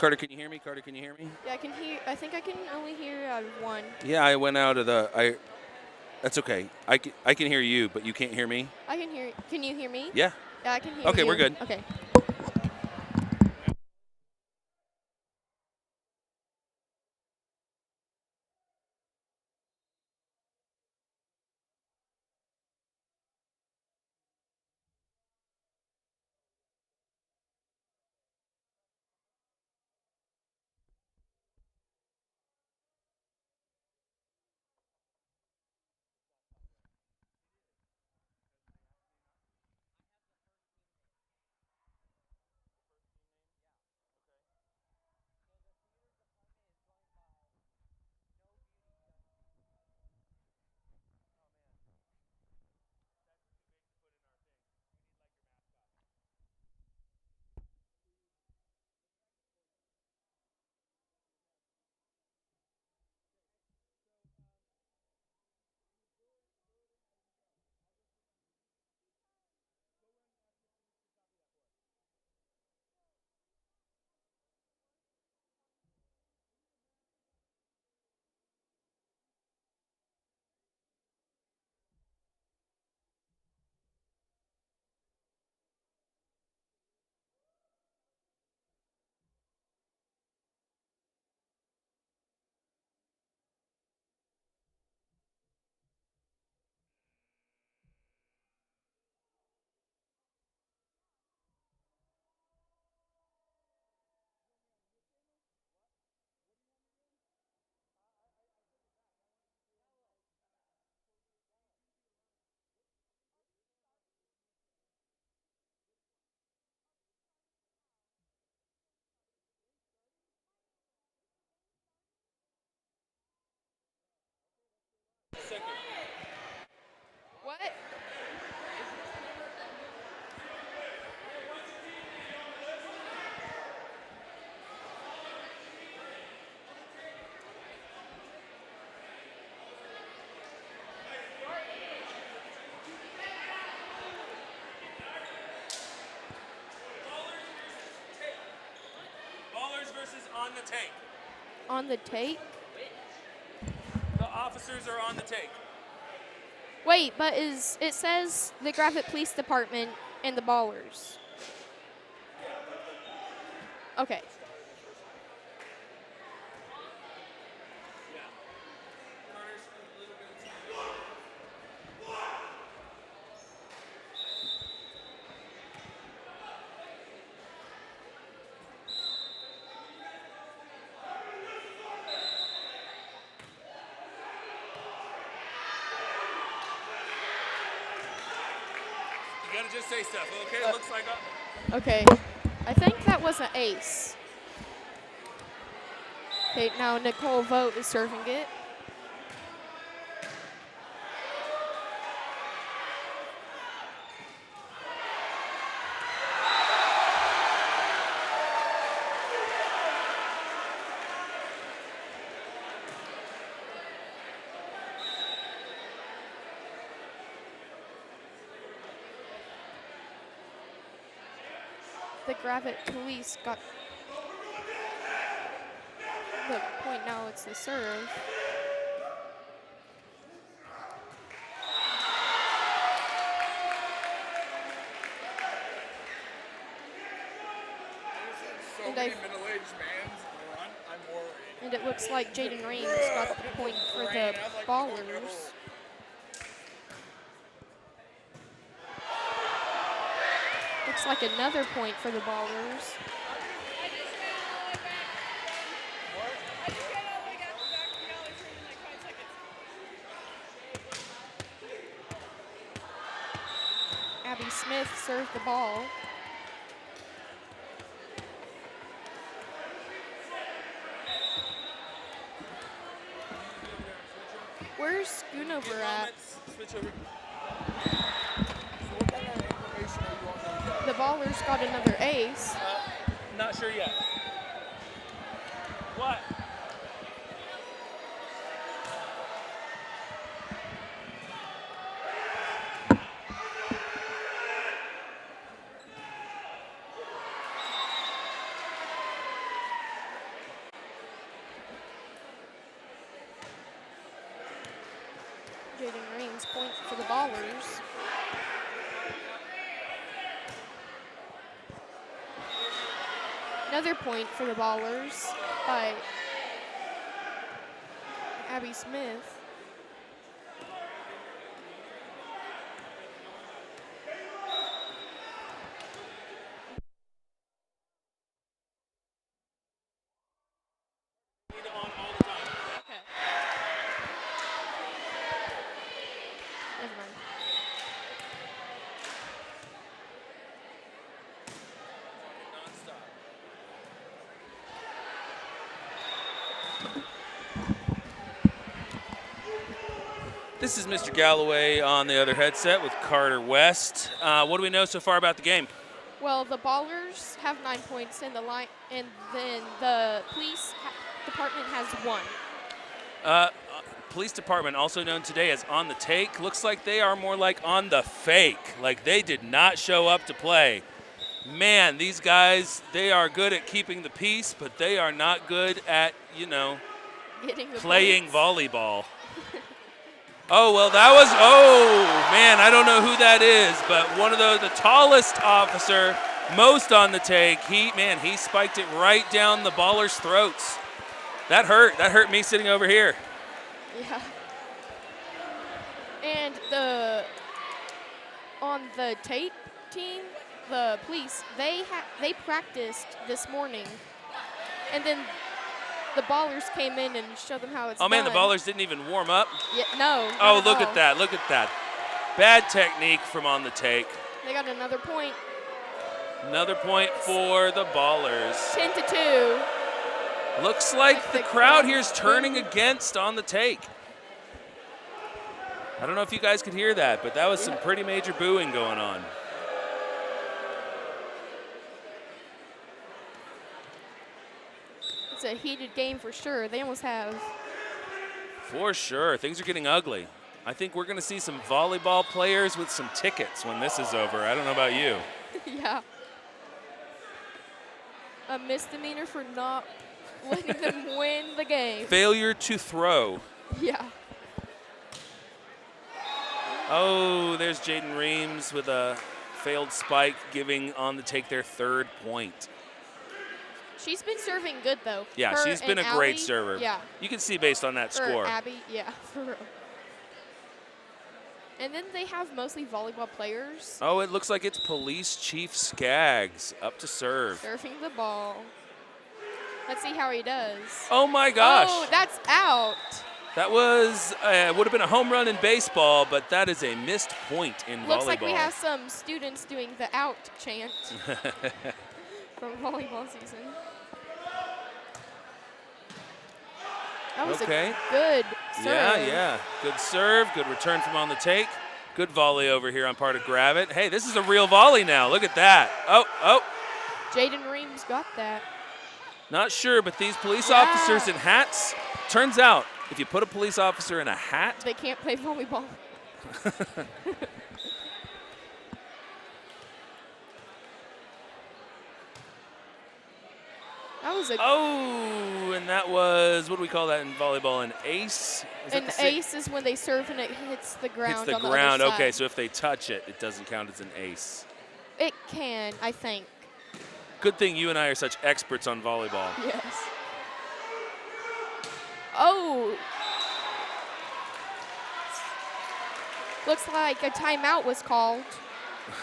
Carter, can you hear me? Carter, can you hear me? Yeah, I can hear. I think I can only hear one. Yeah, I went out of the. That's okay. I can hear you, but you can't hear me. I can hear. Can you hear me? Yeah. Yeah, I can hear Okay, you. we're good. Okay. What? Ballers versus on the take. On the take? The officers are on the take. Wait, but it says the Graffit Police Department and the Ballers. Okay. You gotta just say stuff, okay? It looks like Okay. I think that was an ace. Okay, now Nicole Vogt is serving it. The Graffit Police got the point. Now it's the serve. So And many middle-aged mans run, I'm worried. And it looks like Jaden Raines got the point for the Ballers. Looks like another point for the Ballers. Abby Smith served the ball. Where's Schoonover at? Switch over. What kind of information are you on those guys? The Ballers got another ace. Not sure yet. What? children's point for the Ballers. Another point for the Ballers by Abby Smith. Okay. Never mind. This is Mr. Galloway on the other headset with Carter West. What do we know so far about the game? Well, the Ballers have 9 points in the line, and then the police department has 1. Police department, also known today as on the take, looks like they are more like on the fake. Like they did not show up to play. Man, these guys, they are good at keeping the peace, but they are not good at, Getting the playing points. volleyball. Oh, well, that was, oh, man, I don't know who that is, but one of the tallest officer, most on the take, he spiked it right down the Ballers' throats. That hurt me sitting over here. Yeah. And on the tape team, the police, they practiced this morning, and then the Ballers came in and showed them how it's done. Oh, man, the Ballers didn't even warm up. Yeah, no. Oh, look at that. Look at that. Bad technique from on the take. They got another point. Another point for the Ballers. 10-2. Looks like the crowd here's turning against on the take. I don't know if you guys could hear that, but that was some pretty major booing going on. It's a heated game for sure. They almost have. For sure. Things are getting ugly. I think we're going to see some volleyball players with some tickets when this is over. I don't know about you. Yeah. A misdemeanor for not letting them win the game. Failure to throw. Yeah. Oh, there's Jaden Reams with a failed spike, giving on the take their 3rd point. She's been serving good, though. Yeah, Her she's been and a great Allie, server. Yeah. You can see based on that Or score. Abby, yeah, for real. And then they have mostly volleyball players Oh, it looks like it's Police Chief Skaggs up to serve. surfing the ball. Let's see how he does. Oh my gosh. Oh, that's out. That was, would have been a home run in baseball, but that is a missed point in volleyball. Looks like we have some students doing the out chant from volleyball season. That was Okay. a good serve. Yeah. Good serve, good return from on the take. Good volley over here on part of Grab It. Hey, this is a real volley now. Look at that. Oh. Jaden Reams got that. Not sure, but these police Yeah. officers in hats, turns out, if you put a police officer in a hat, They can't play volleyball. That was a and that was, what do we call that in volleyball, an ace? Is that an the same- ace is when they serve and it hits the ground. Hits the on ground. The other Okay, side. so if they touch it, it doesn't count as an ace. It can, I think. Good thing you and I are such experts on volleyball. Yes. Oh. Looks like a timeout was called.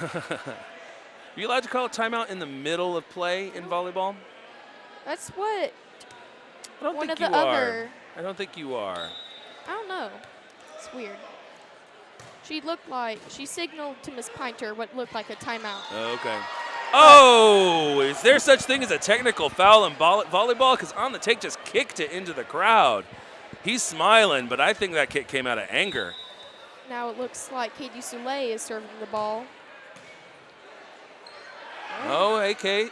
Are you allowed to call a timeout in the middle of play in volleyball? That's what I don't one think of you the are. other. I don't think you are. I don't know. It's weird. She signaled to Miss Pinter what looked like a timeout. Okay. Oh, is there such thing as a technical foul in volleyball? Because on the take just kicked it into the crowd. He's smiling, but I think that kick came out of anger. Now it looks like Katie Soule is serving the ball. Oh, okay.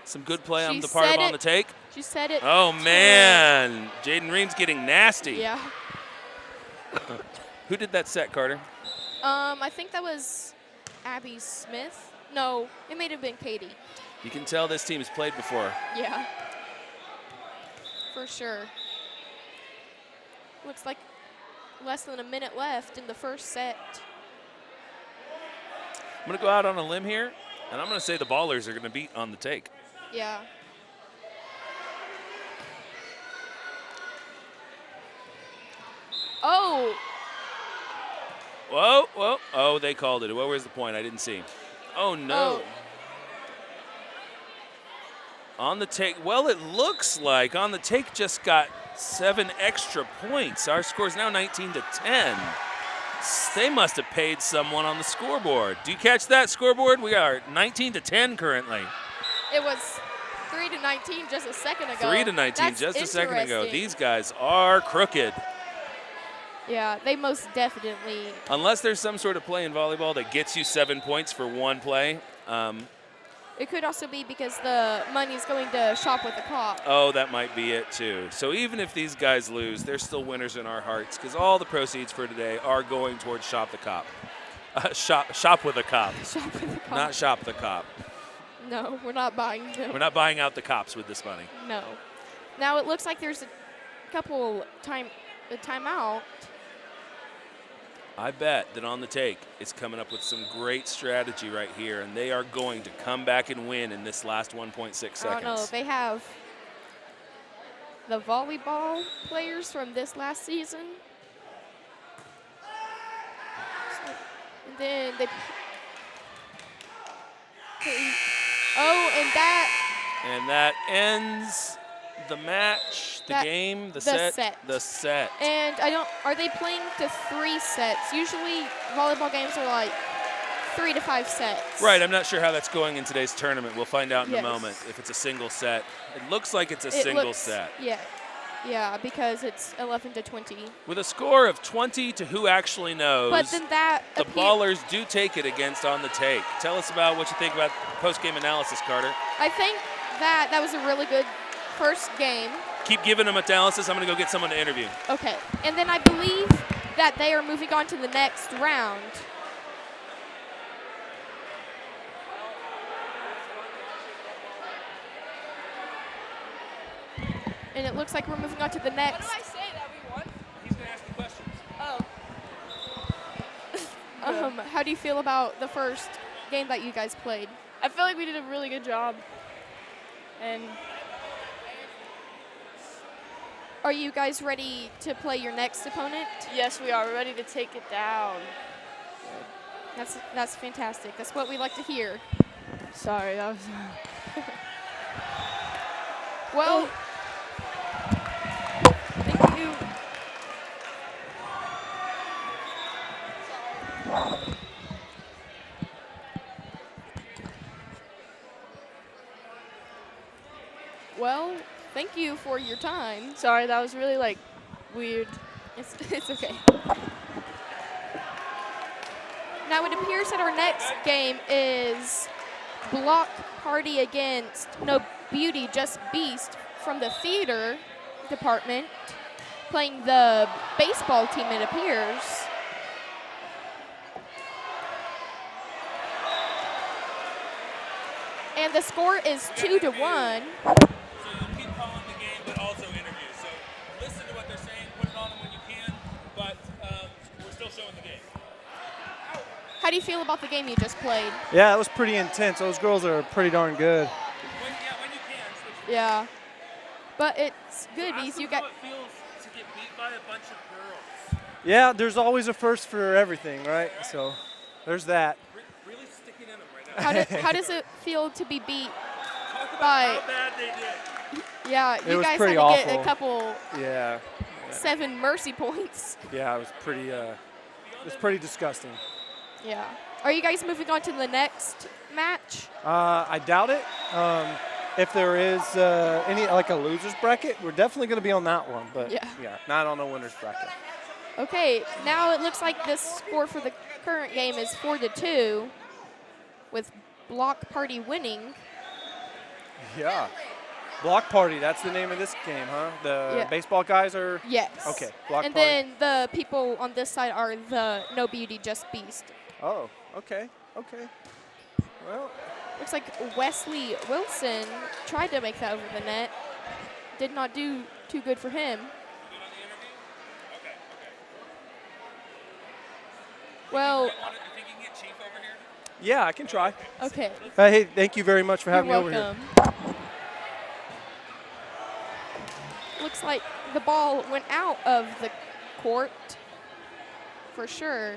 Some good play on She the part of said on it. the take. She said it. Oh, to- man. Jaden Reams getting nasty. Yeah. Who did that set, Carter? I think that was Abby Smith. No, it may have been Katie. You can tell this team has played before. Yeah. For sure. Looks like less than a minute left in the first set. I'm going to go out on a limb here, and I'm going to say the Ballers are going to beat On the Take. Yeah. Oh, Whoa, whoa. Oh, they called it. What was the point? I didn't see. Oh, no. Oh. On the Take. Well, it looks like On the Take just got 7 extra points. Our score is now 19-10. They must have paid someone on the scoreboard. Do you catch that scoreboard? We are 19-10 currently. it was 3-19 just a second ago. 3-19 That's just a second ago. interesting. These guys are crooked. Yeah, they most definitely. Unless there's some sort of play in volleyball that gets you 7 points for one play. It could also be because the money's going to Shop with the Cop. Oh, that might be it too. So even if these guys lose, they're still winners in our hearts because all the proceeds for today are going towards Shop the Cop. Shop with a Cop, Shop with the Cop. not Shop the Cop. No, we're not buying them. We're not buying out the cops with this money. No. Now it looks like there's a couple timeout. I bet that On the Take is coming up with some great strategy right here, and they are going to come back and win in this last 1.6 seconds. I don't know. They have the volleyball players from this last season. And then they. Oh, and that ends the match, the game, the set. And are they playing to 3 sets? Usually volleyball games are like 3 to 5 sets. Right, I'm not sure how that's going in today's tournament. We'll find out in Yes. a moment if it's a single set. It looks like it's a It single looks- set. Yeah, because it's 11-20. With a score of 20 to who actually knows, But then that the Ballers do take it against On the Take. Tell us about what you think about post-game analysis, Carter. I think that was a really good first game. Keep giving them analysis. I'm going to go get someone to interview. Okay. And then I believe that they are moving on to the next round. And it looks like we're moving on to the next. What did I say that we won? He's going to ask you questions. Oh. How do you feel about the first game that you guys played? I feel like we did a really good job. And Are you guys ready to play your next opponent? yes, we are ready to take it down. That's fantastic. That's what we like to hear. Sorry, that was. Well, thank you. Well, thank you for your time. Sorry, that was really like weird. It's okay. Now it appears that our next game is Block Party against No Beauty, Just Beast from the theater department, playing the baseball team, it appears. And the score is 2-1. So you'll keep calling the game, but also interview. So listen to what they're saying, put it on them when you can, but we're still showing the game. How do you feel about the game you just played? Yeah, it was pretty intense. Those girls are pretty darn good. When you can, switch. Yeah. But it's good because you got. How it feels to get beat by a bunch of girls. Yeah, there's always a first for everything, right? So there's that. Really sticking in them right now. How does it feel to be beat Talk about by? how bad they did. Yeah, It you was guys had pretty to get a awful. couple Yeah, 7 mercy points. yeah, it was pretty disgusting. Yeah. Are you guys moving on to the next match? I doubt it. If there is any like a losers bracket, we're definitely going to be on that one. But Yeah. not on a winners bracket. Okay, now it looks like the score for the current game is 4-2, with Block Party winning. Yeah. Block Party, that's the name of this game, huh? The Yeah. baseball guys are. Yes. Okay, Block And Party. then the people on this side are the No Beauty, Just Beast. Oh, okay. Well, Looks like Wesley Wilson tried to make that over the net. Did not do too good for him. Well, You think you can get Chief over here? Yeah, I can try. okay. Hey, thank you very much for having You're me over here. welcome. Looks like the ball went out of the court for sure.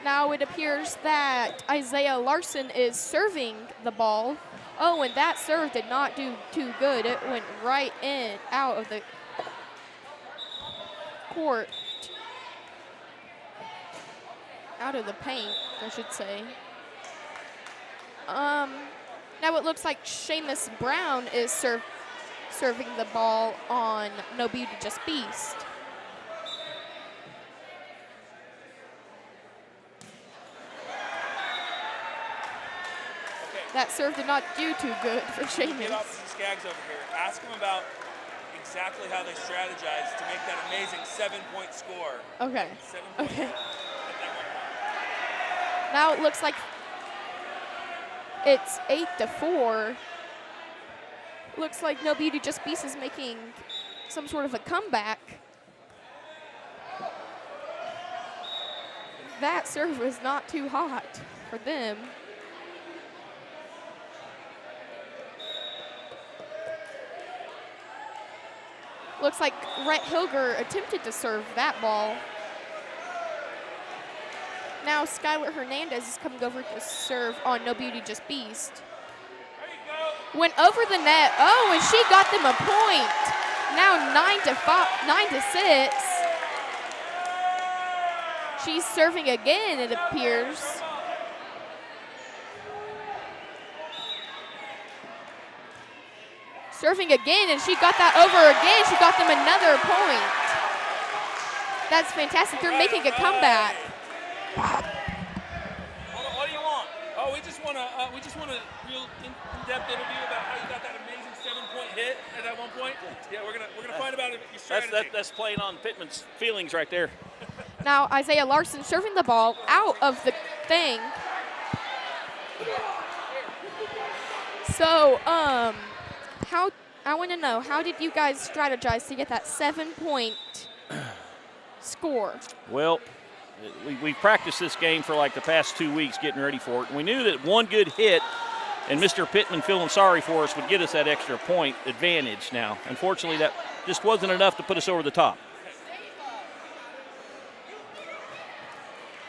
Now it appears that Isaiah Larson is serving the ball. Oh, and that serve did not do too good. It went right in, out of the court. Out of the paint, I should say. Now it looks like Seamus Brown is serving the ball on No Beauty Just Beast. That serve did not do too good for Get Seamus. Officer Skaggs over here. Ask him about exactly how they strategized to make that amazing 7-point score. Okay. 7 points Okay. at that one point. Now it looks like it's 8-4. Looks like No Beauty Just Beast is making some sort of a comeback. That serve was not too hot for them. Looks like Rhett Hilger attempted to serve that ball. Now Skylar Hernandez is coming over to serve on No Beauty Just Beast. There you go. Went over the net. Oh, and she got them a point. Now 9-6. She's serving again, it appears. Serving again, and she got that over again. She got them another point. That's fantastic. They're making a comeback. What do you want? Oh, we just want a real in-depth interview about how you got that amazing 7-point hit at that one point. Yeah, we're gonna find about your strategy. That's playing on Pittman's feelings right there. Now Isaiah Larson serving the ball out of the thing. So, I want to know, how did you guys strategize to get that 7-point score? Well, we've practiced this game for like the past 2 weeks getting ready for it. And we knew that one good hit and Mr. Pittman feeling sorry for us would get us that extra point advantage now. Unfortunately, that just wasn't enough to put us over the top.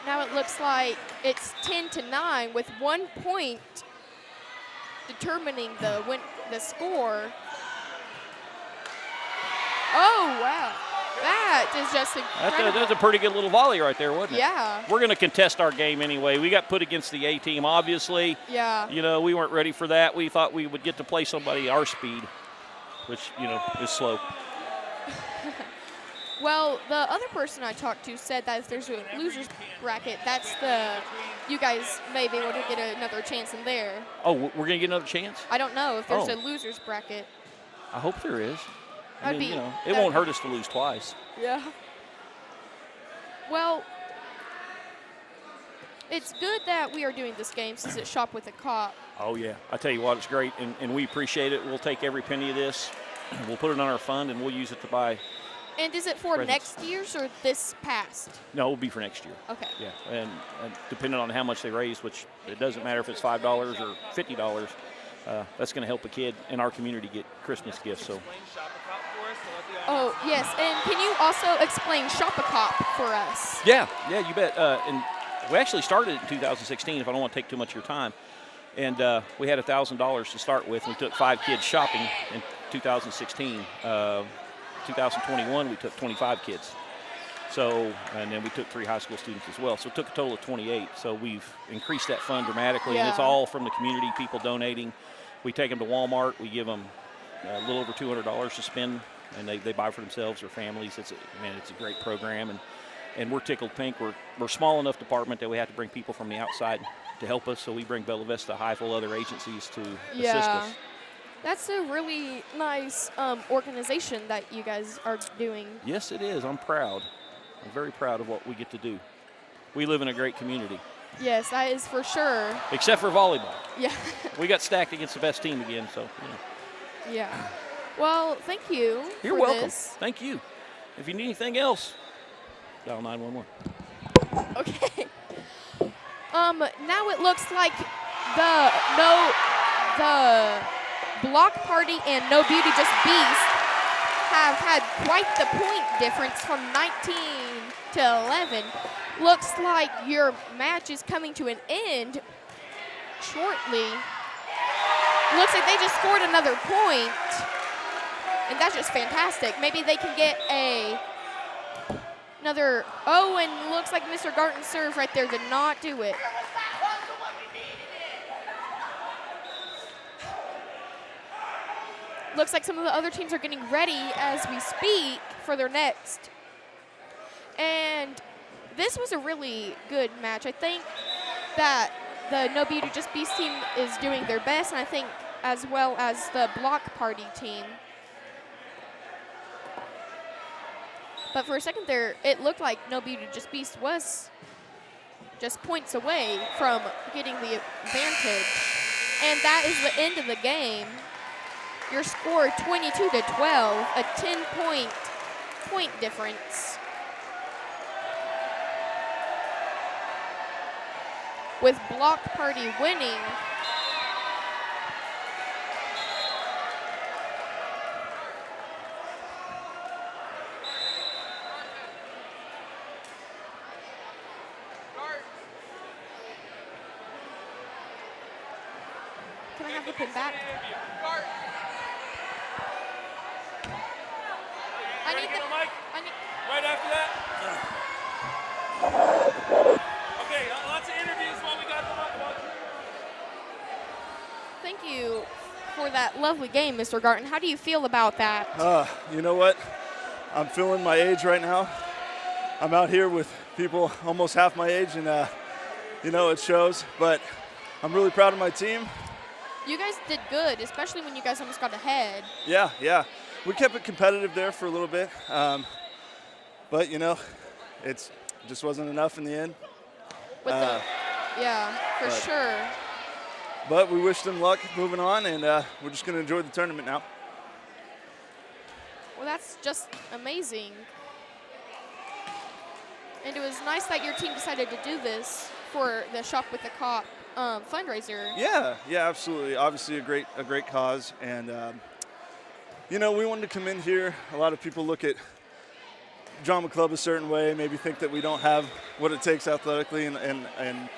Now it looks like it's 10-9 with 1 point determining the score. Oh, wow. That is just incredible. That's a pretty good little volley right there, wasn't it? Yeah. We're going to contest our game anyway. We got put against the A team, obviously. Yeah. You know, we weren't ready for that. We thought we would get to play somebody our speed, which, you know, is slow. Well, the other person I talked to said that if there's a loser's bracket, you guys may be able to get another chance in there. Oh, we're going to get another chance? I don't know if there's Oh. a loser's bracket. I hope there is. I That'd mean, be- you know, it that'd won't be- hurt us to lose twice. Yeah. Well, it's good that we are doing this game since it's Shop with a Cop. Oh, yeah. I tell you what, it's great, and we appreciate it. We'll take every penny of this. We'll put it on our fund, and we'll use it to buy. And is it for Presents. next year's or this past? No, it will be for next year. Okay. Yeah, and depending on how much they raise, which it doesn't matter if it's $5 or $50, that's going to help a kid in our community get Christmas gifts. So. Explain Shop-a-Cop for us to let the Oh, yes. And can you also explain Shop-a-Cop for us? Yeah, you bet. And we actually started it in 2016, if I don't want to take too much of your time. And we had $1,000 to start with. We took 5 kids shopping in 2016. 2021, we took 25 kids. So, and then we took 3 high school students as well. So it took a total of 28. So we've increased that fund dramatically, and it's Yeah. all from the community, people donating. We take them to Walmart. We give them a little over $200 to spend, and they buy for themselves or families. It's a great program, and we're tickled pink. We're a small enough department that we have to bring people from the outside to help us. So we bring Bella Vista, Highfill, other agencies to assist us. That's a really nice organization that you guys are doing. Yes, it is. I'm proud. I'm very proud of what we get to do. We live in a great community, Yes, that is for sure. except for volleyball. Yeah. We got stacked against the best team again, so, you know. Yeah. Well, thank you. You're for welcome. This. Thank you. If you need anything else, dial 911. Okay. Now it looks like the Block Party and No Beauty Just Beast have had quite the point difference from 19 to 11. Looks like your match is coming to an end shortly. Looks like they just scored another point, and that's just fantastic. Maybe they can get another. Oh, and looks like Mr. Garton's serve right there did not do it. Looks like some of the other teams are getting ready as we speak for their next. And this was a really good match. I think that the No Beauty Just Beast team is doing their best, and I think as well as the Block Party team. But for a second there, it looked like No Beauty Just Beast was just points away from getting the advantage. And that is the end of the game. Your score 22 to 12, a 10-point difference. With Block Party winning. Can I have the pin back? Right after that? Okay, lots of interviews while we got them up. Thank you for that lovely game, Mr. Garton. How do you feel about that? You know what? I'm feeling my age right now. I'm out here with people almost half my age, and you know, it shows. But I'm really proud of my team. You guys did good, especially when you guys almost got ahead. Yeah. We kept it competitive there for a little bit. But, you know, it just wasn't enough in the end. Yeah, for sure. But we wish them luck moving on, and we're just going to enjoy the tournament now. Well, that's just amazing. And it was nice that your team decided to do this for the Shop with the Cop fundraiser. Yeah, absolutely. Obviously a great cause. And, you know, we wanted to come in here. A lot of people look at drama club a certain way, maybe think that we don't have what it takes athletically, and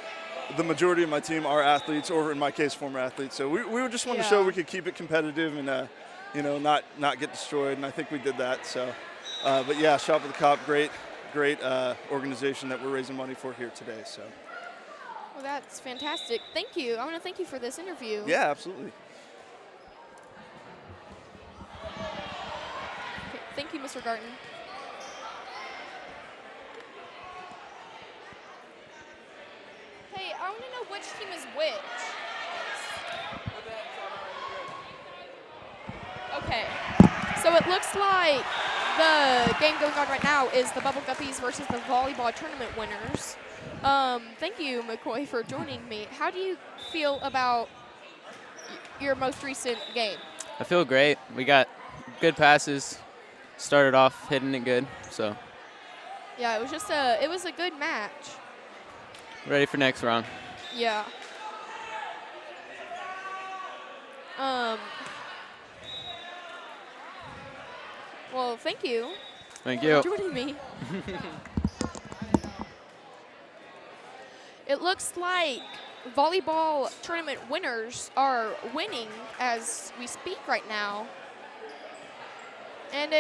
the majority of my team are athletes, or in my case, former athletes. So we just want to show we could keep it competitive and, you know, not get destroyed, and I think we did that. So, but yeah, Shop with the Cop, great organization that we're raising money for here today. So. Well, that's fantastic. Thank you. I want to thank you for this interview. Yeah, absolutely. Okay, thank you, Mr. Garton. Hey, I want to know which team is which. Okay, so it looks like the game going on right now is the Bubble Guppies versus the volleyball tournament winners. Thank you, McCoy, for joining me. How do you feel about your most recent game? I feel great. We got good passes. Started off hitting it good, so. Yeah, it was a good match. Ready for next round. Yeah. Well, thank you. Thank you. For joining me. It looks like volleyball tournament winners are winning as we speak right now. And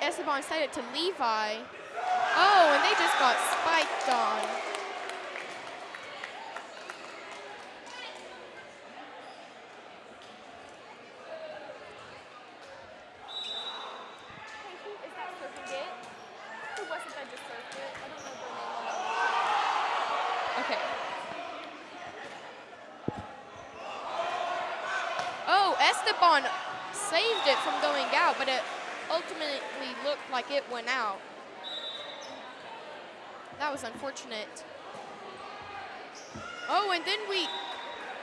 Esteban sent it to Levi. Oh, and they just got spiked on. Is that surfing it? Who was it that just surfed it? I don't know their name. Okay. Oh, Esteban saved it from going out, but it ultimately looked like it went out. That was unfortunate. Oh, and then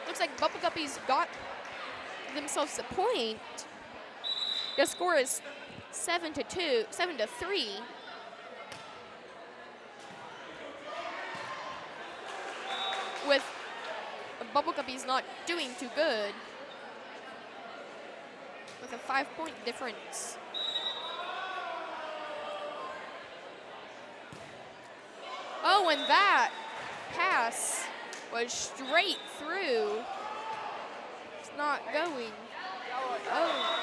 Looks like Bubble Guppies got themselves a point. The score is 7-3. With Bubble Guppies not doing too good. With a 5-point difference. Oh, and that pass was straight through. It's not going. Oh.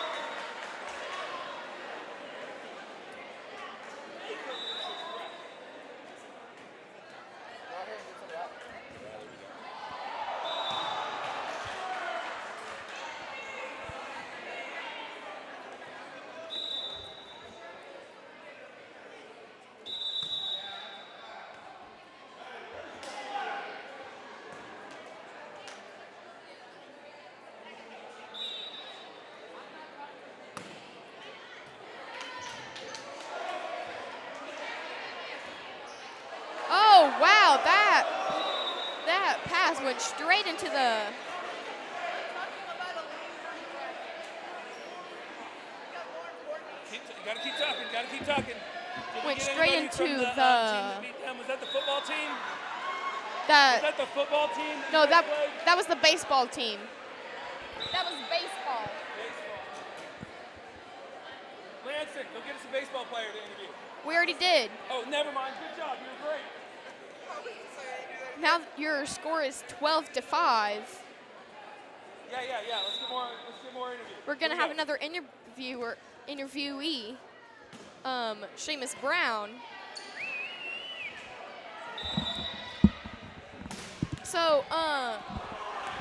Oh, wow, that pass went straight into the... Gotta keep talking. Went straight into team the... that beat them? Was that the football team? Was That, that the football team? no, that that was the baseball team. That was baseball. Lansing, go get us a baseball player to interview. We already did. Oh, never mind. Good job. You were great. Now your score is 12-5. Yeah. Let's get more interviews. We're gonna have another interviewee, Seamus Brown. So,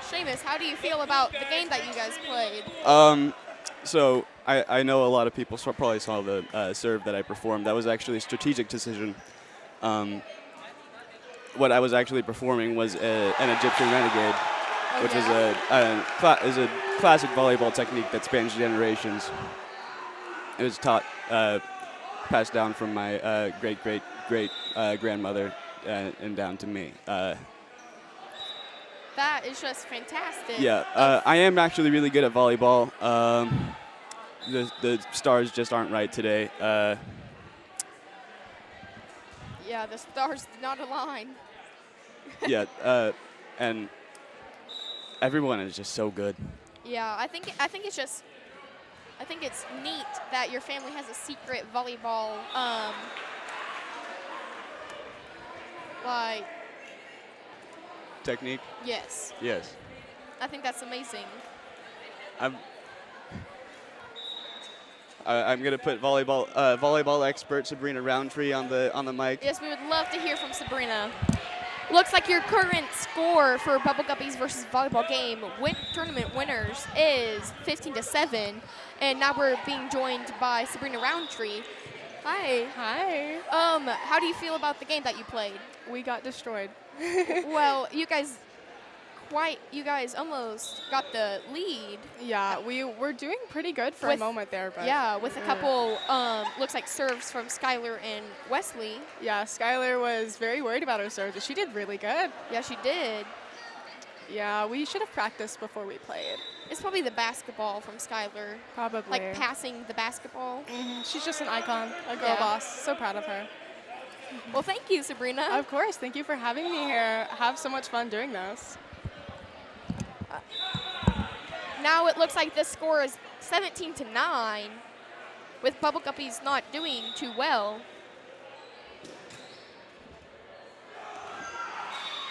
Seamus, how do you feel about the game that you guys played? So I know a lot of people probably saw the serve that I performed. That was actually a strategic decision. What I was actually performing was an Egyptian renegade, which is a classic volleyball technique that spans generations. It was taught, passed down from my great grandmother and down to me. That is just fantastic. Yeah, I am actually really good at volleyball. The stars just aren't right today. Yeah, the stars did not align. Yeah, and everyone is just so good. Yeah, I think it's neat that your family has a secret volleyball like Technique? yes. Yes. I think that's amazing. I'm gonna put volleyball expert Sabrina Roundtree on the mic. Yes, we would love to hear from Sabrina. Looks like your current score for Bubble Guppies versus volleyball game tournament winners is 15-7, and now we're being joined by Sabrina Roundtree. Hi. Hi. How do you feel about the game that you played? We got destroyed. Well, you guys almost got the lead. Yeah, we were doing pretty good for a moment there, but yeah, with a couple looks like serves from Skylar and Wesley. yeah, Skylar was very worried about her serves, but she did really good. Yeah, she did. Yeah, we should have practiced before we played. It's probably the basketball from Skylar. Probably. Like passing the basketball. She's just an icon, a girl Yeah. boss. So proud of her. Well, thank you, Sabrina. Of course, thank you for having me here. Have so much fun doing this. Now it looks like this score is 17-9, with Bubble Guppies not doing too well.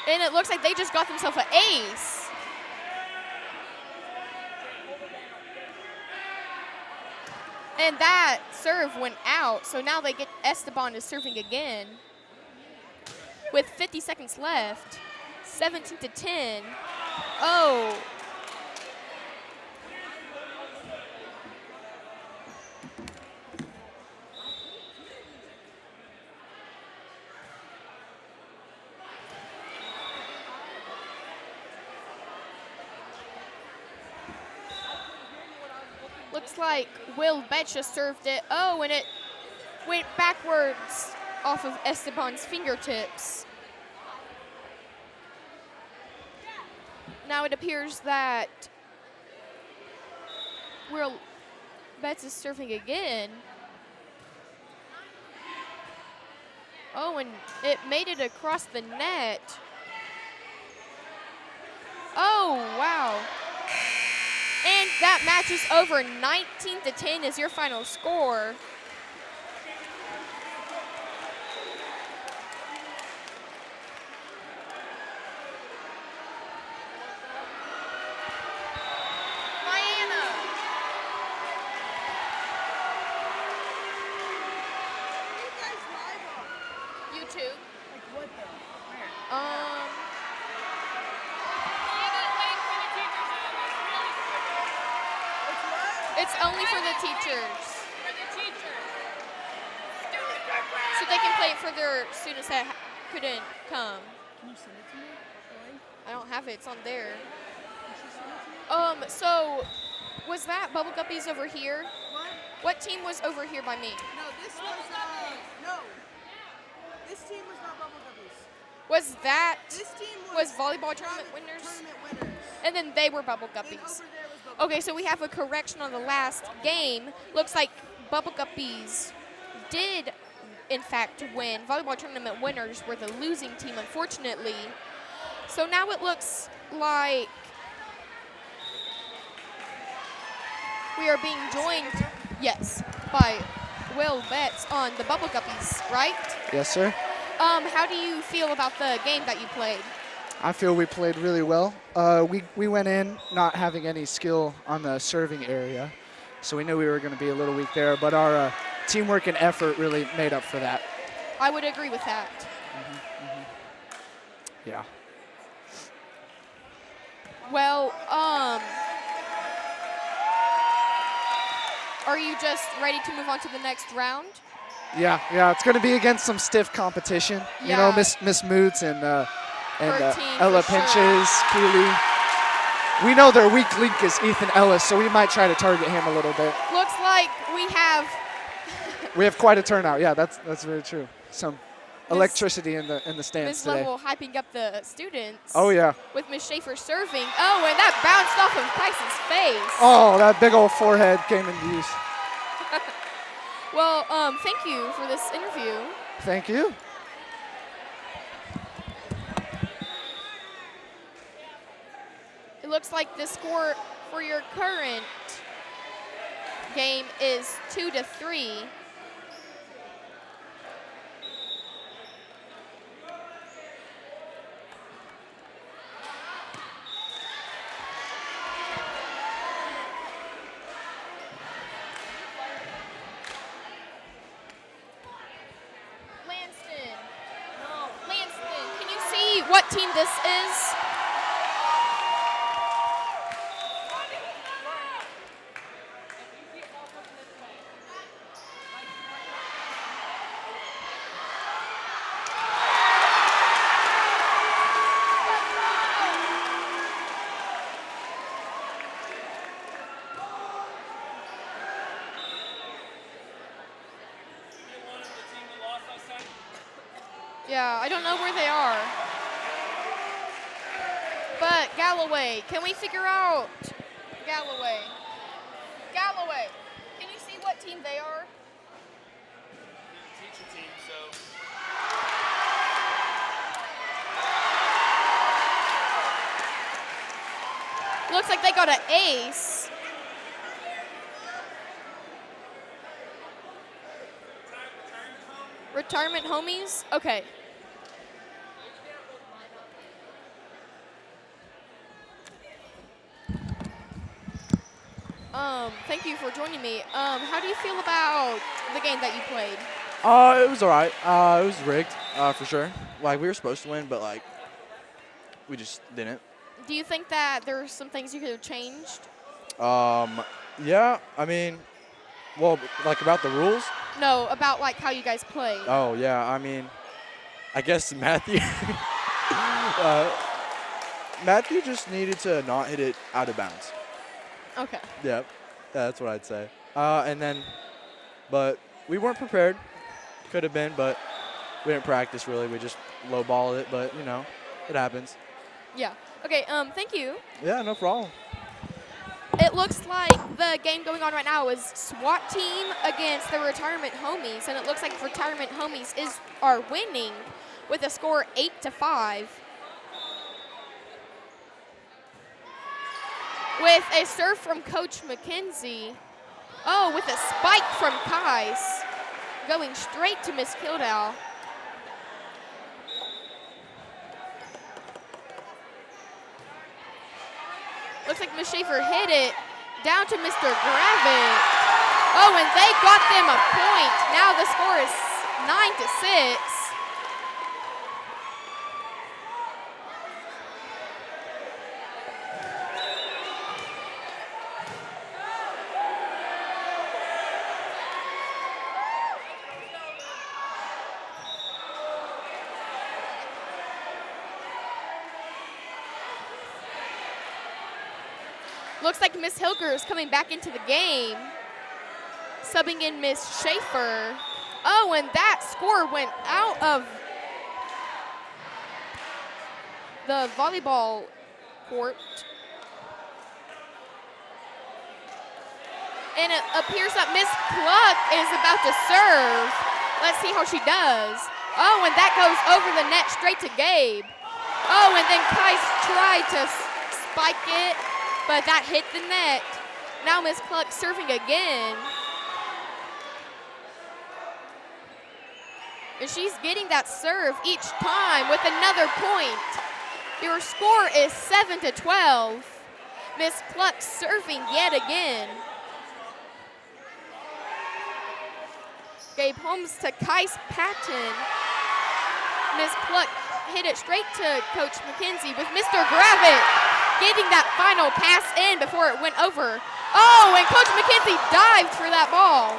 And it looks like they just got themselves an ace. And that serve went out, so now they get Esteban is serving again. With 50 seconds left, 17-10. Oh. Looks like Will Betcha served it. Oh, and it went backwards off of Esteban's fingertips. Now it appears that Will Betts is serving again. Oh, and it made it across the net. Oh, wow. And that match is over. 19-10 is your final score. YouTube. Like what though? Where? It's only for the teachers. So they can play it for their students that couldn't come. Can you send it to me? I don't have it. It's on there. So was that Bubble Guppies over here? What? What team was over here by me? No, this was no. This team was not Bubble Guppies. Was that This team was volleyball tournament winners? Tournament winners. And then they were Bubble And Guppies. over there was Bubble Okay, so we have a correction on the last game. Looks like Bubble Guppies did, in fact, win. Volleyball tournament winners were the losing team, unfortunately. So now it looks like we are being joined, yes, by Will Betts on the Bubble Guppies, right? Yes, sir. How do you feel about the game that you played? I feel we played really well. We went in not having any skill on the serving area, so we knew we were going to be a little weak there, but our teamwork and effort really made up for that. I would agree with that. Yeah. Well, are you just ready to move on to the next round? Yeah, it's going to be against some stiff competition. You Yeah. know, Miss Moots and Her team, Ella for sure. Pinches, Keeley. We know their weak link is Ethan Ellis, so we might try to target him a little bit. Looks like we have We have quite a turnout. Yeah, that's very true. Some electricity in the stands Ms. today. Level hyping up the students. Oh yeah. With Ms. Schaefer serving. Oh, and that bounced off of Tyson's face. Oh, that big old forehead came into use. Well, thank you for this interview. Thank you. It looks like the score for your current game is 2-3. Lanston, can you see what team this is? Yeah, I don't know where they are. But Galloway, can we figure out Galloway? Galloway, can you see what team they are? Teacher team, so. Looks like they got an ace. Retirement homies? Okay. Thank you for joining me. How do you feel about the game that you played? It was all right. It was rigged, for sure. Like, we were supposed to win, but, like, we just didn't. Do you think that there are some things you could have changed? Yeah, I mean, well, like, about the rules? No, about like how you guys played. Oh, yeah, I mean, I guess Matthew. Matthew just needed to not hit it out of bounds. Okay. Yeah, that's what I'd say. But we weren't prepared. Could have been, but we didn't practice really. We just lowballed it, but, you know, it happens. Yeah. Okay, thank you. Yeah, no problem. It looks like the game going on right now is SWAT team against the Retirement Homies, and it looks like Retirement Homies are winning with a score 8-5. With a serve from Coach McKenzie. Oh, with a spike from Kais, going straight to Miss Kildow. Looks like Miss Schaefer hit it down to Mr. Gravitt. Oh, and they got them a point. Now the score is 9-6. Looks like Miss Hilger is coming back into the game, subbing in Miss Schaefer. Oh, and that score went out of the volleyball court. And it appears that Miss Cluck is about to serve. Let's see how she does. Oh, and that goes over the net straight to Gabe. Oh, and then Kais tried to spike it, but that hit the net. Now Miss Cluck serving again. And she's getting that serve each time with another point. Your score is 7-12. Miss Cluck serving yet again. Gabe Holmes to Kais Patton. Miss Cluck hit it straight to Coach McKenzie with Mr. Gravitt getting that final pass in before it went over. Oh, and Coach McKenzie dived for that ball.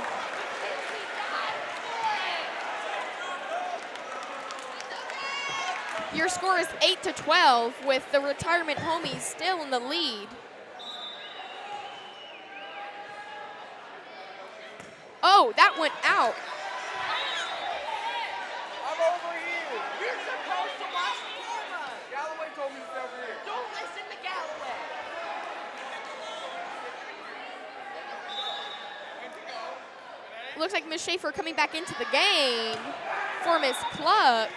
Your score is 8-12 with the Retirement Homies still in the lead. Oh, that went out. I'm over here. You're supposed to watch the camera. Galloway told me to stay over here. Don't listen to Galloway. Looks like Miss Schaefer coming back into the game for Miss Cluck.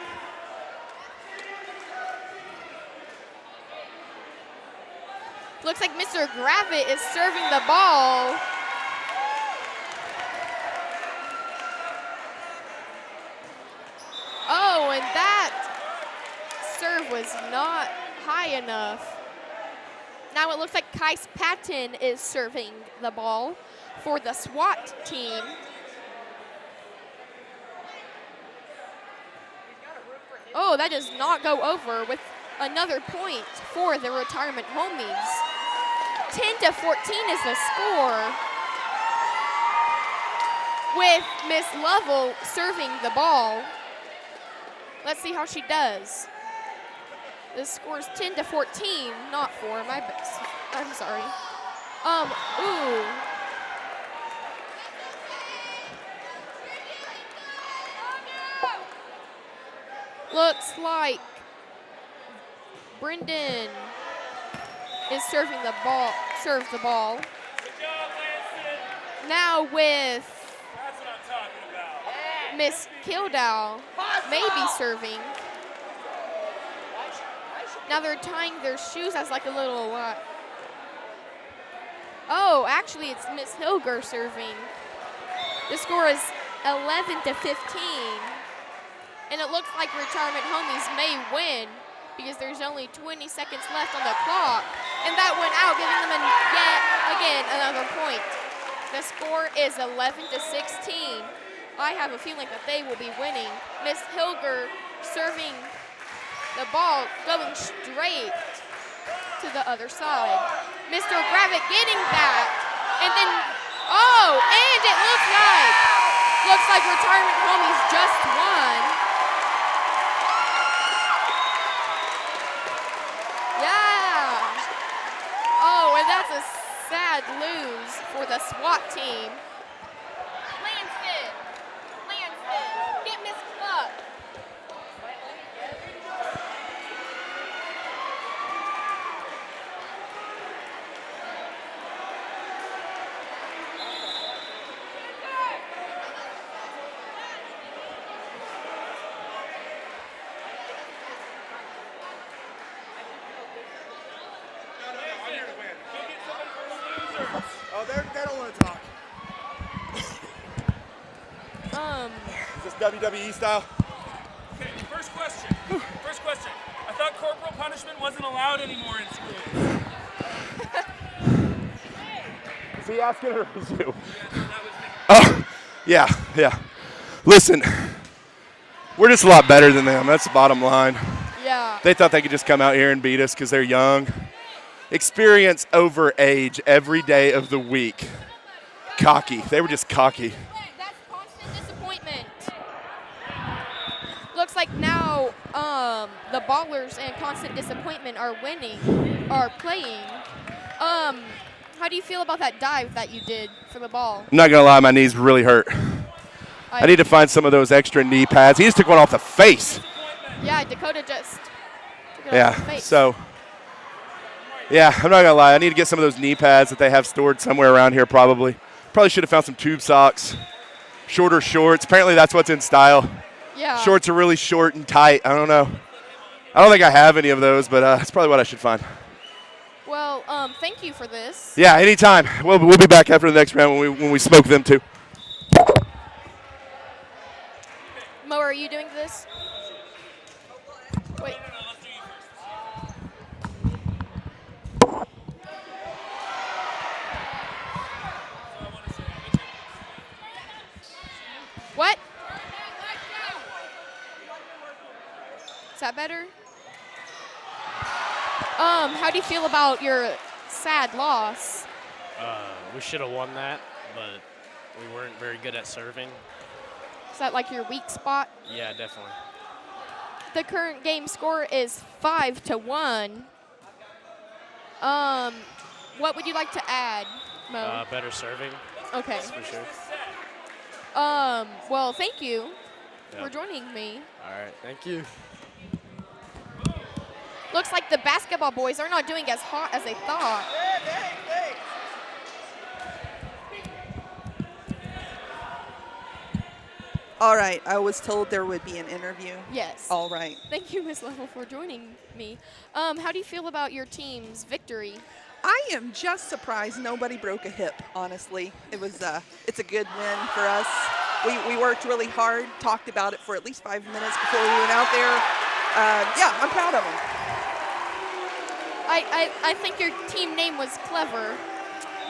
Looks like Mr. Gravitt is serving the ball. Oh, and that serve was not high enough. Now it looks like Kais Patton is serving the ball for the SWAT team. Oh, that does not go over with another point for the Retirement Homies. 10-14 is the score, with Miss Lovell serving the ball. Let's see how she does. The score is 10-14, not 4. My best. I'm sorry. Ooh. Looks like Brendan is serving the ball. Serve the ball. Now with Miss Kildow, maybe serving. Now they're tying their shoes as like a little what? Oh, actually it's Miss Hilger serving. The score is 11-15. And it looks like Retirement Homies may win because there's only 20 seconds left on the clock. And that went out, giving them yet again another point. The score is 11-16. I have a feeling that they will be winning. Miss Hilger serving the ball, going straight to the other side. Mr. Gravitt getting that. And then, oh, and it looks like Retirement Homies just won. Yeah. Oh, and that's a sad lose for the SWAT team. Lanston, get Miss Cluck. Is this WWE style? Okay, first question. First question. I thought corporal punishment wasn't allowed anymore in schools. Is he asking or is you? Oh, yeah. Listen, we're just a lot better than them. That's the bottom line. Yeah. They thought they could just come out here and beat us because they're young. Experience over age every day of the week. Cocky. They were just cocky. That's constant disappointment. Looks like now the Ballers and Constant Disappointment are playing. How do you feel about that dive that you did for the ball? I'm not going to lie, my knees really hurt. I need to find some of those extra knee pads. He just took one off the face. Yeah, Dakota just took it off the face. So, yeah, I'm not going to lie. I need to get some of those knee pads that they have stored somewhere around here probably. Probably should have found some tube socks, shorter shorts. Apparently that's what's in style. Yeah. Shorts are really short and tight. I don't know. I don't think I have any of those, but that's probably what I should find. Well, thank you for this. Yeah, anytime. We'll be back after the next round when we smoke them too. Mo, are you doing this? Wait. What? Is that better? How do you feel about your sad loss? We should have won that, but we weren't very good at serving. Is that like your weak spot? Yeah, definitely. The current game score is 5-1. What would you like to add, Mo? Better serving. Okay. That's for sure. Well, thank you for joining me. All right, thank you. Looks like the basketball boys are not doing as hot as they thought. All right, I was told there would be an interview. Yes. All right. Thank you, Ms. Level, for joining me. How do you feel about your team's victory? I am just surprised nobody broke a hip, honestly. It's a good win for us. We worked really hard, talked about it for at least 5 minutes before we went out there. Yeah, I'm proud of them. I think your team name was clever.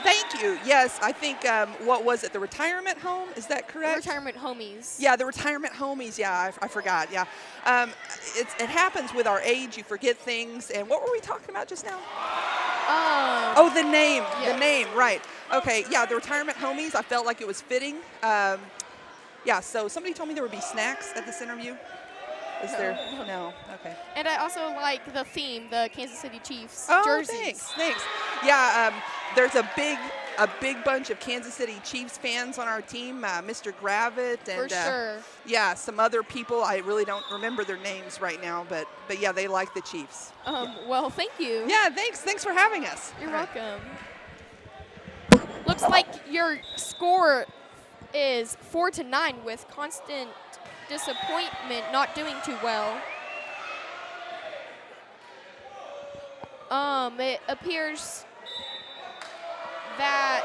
Thank you. Yes, I think, what was it, the retirement home? Is that correct? Retirement homies. Yeah, the retirement homies. Yeah, I forgot. Yeah. It happens with our age. You forget things. And what were we talking about just now? Oh, the name. Yes. The name, right. Okay, yeah, the retirement homies. I felt like it was fitting. Yeah, so somebody told me there would be snacks at this interview. Is there? No. Okay. And I also like the theme, the Kansas City Chiefs jerseys. Thanks. Yeah, there's a big bunch of Kansas City Chiefs fans on our team. Mr. Gravitt and For sure. Yeah, some other people. I really don't remember their names right now, but yeah, they like the Chiefs. Well, thank you. Yeah, thanks for having us. You're welcome. Looks like your score is 4-9 with Constant Disappointment not doing too well. It appears that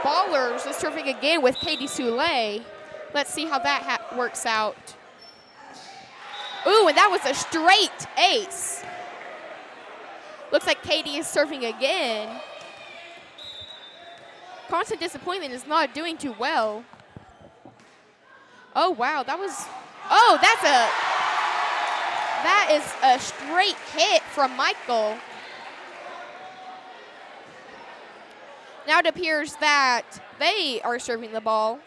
Ballers is serving again with Katie Soule. Let's see how that works out. Ooh, and that was a straight ace. Looks like Katie is serving again. Constant Disappointment is not doing too well. Oh, wow, that is a straight hit from Michael. Now it appears that they are serving the ball.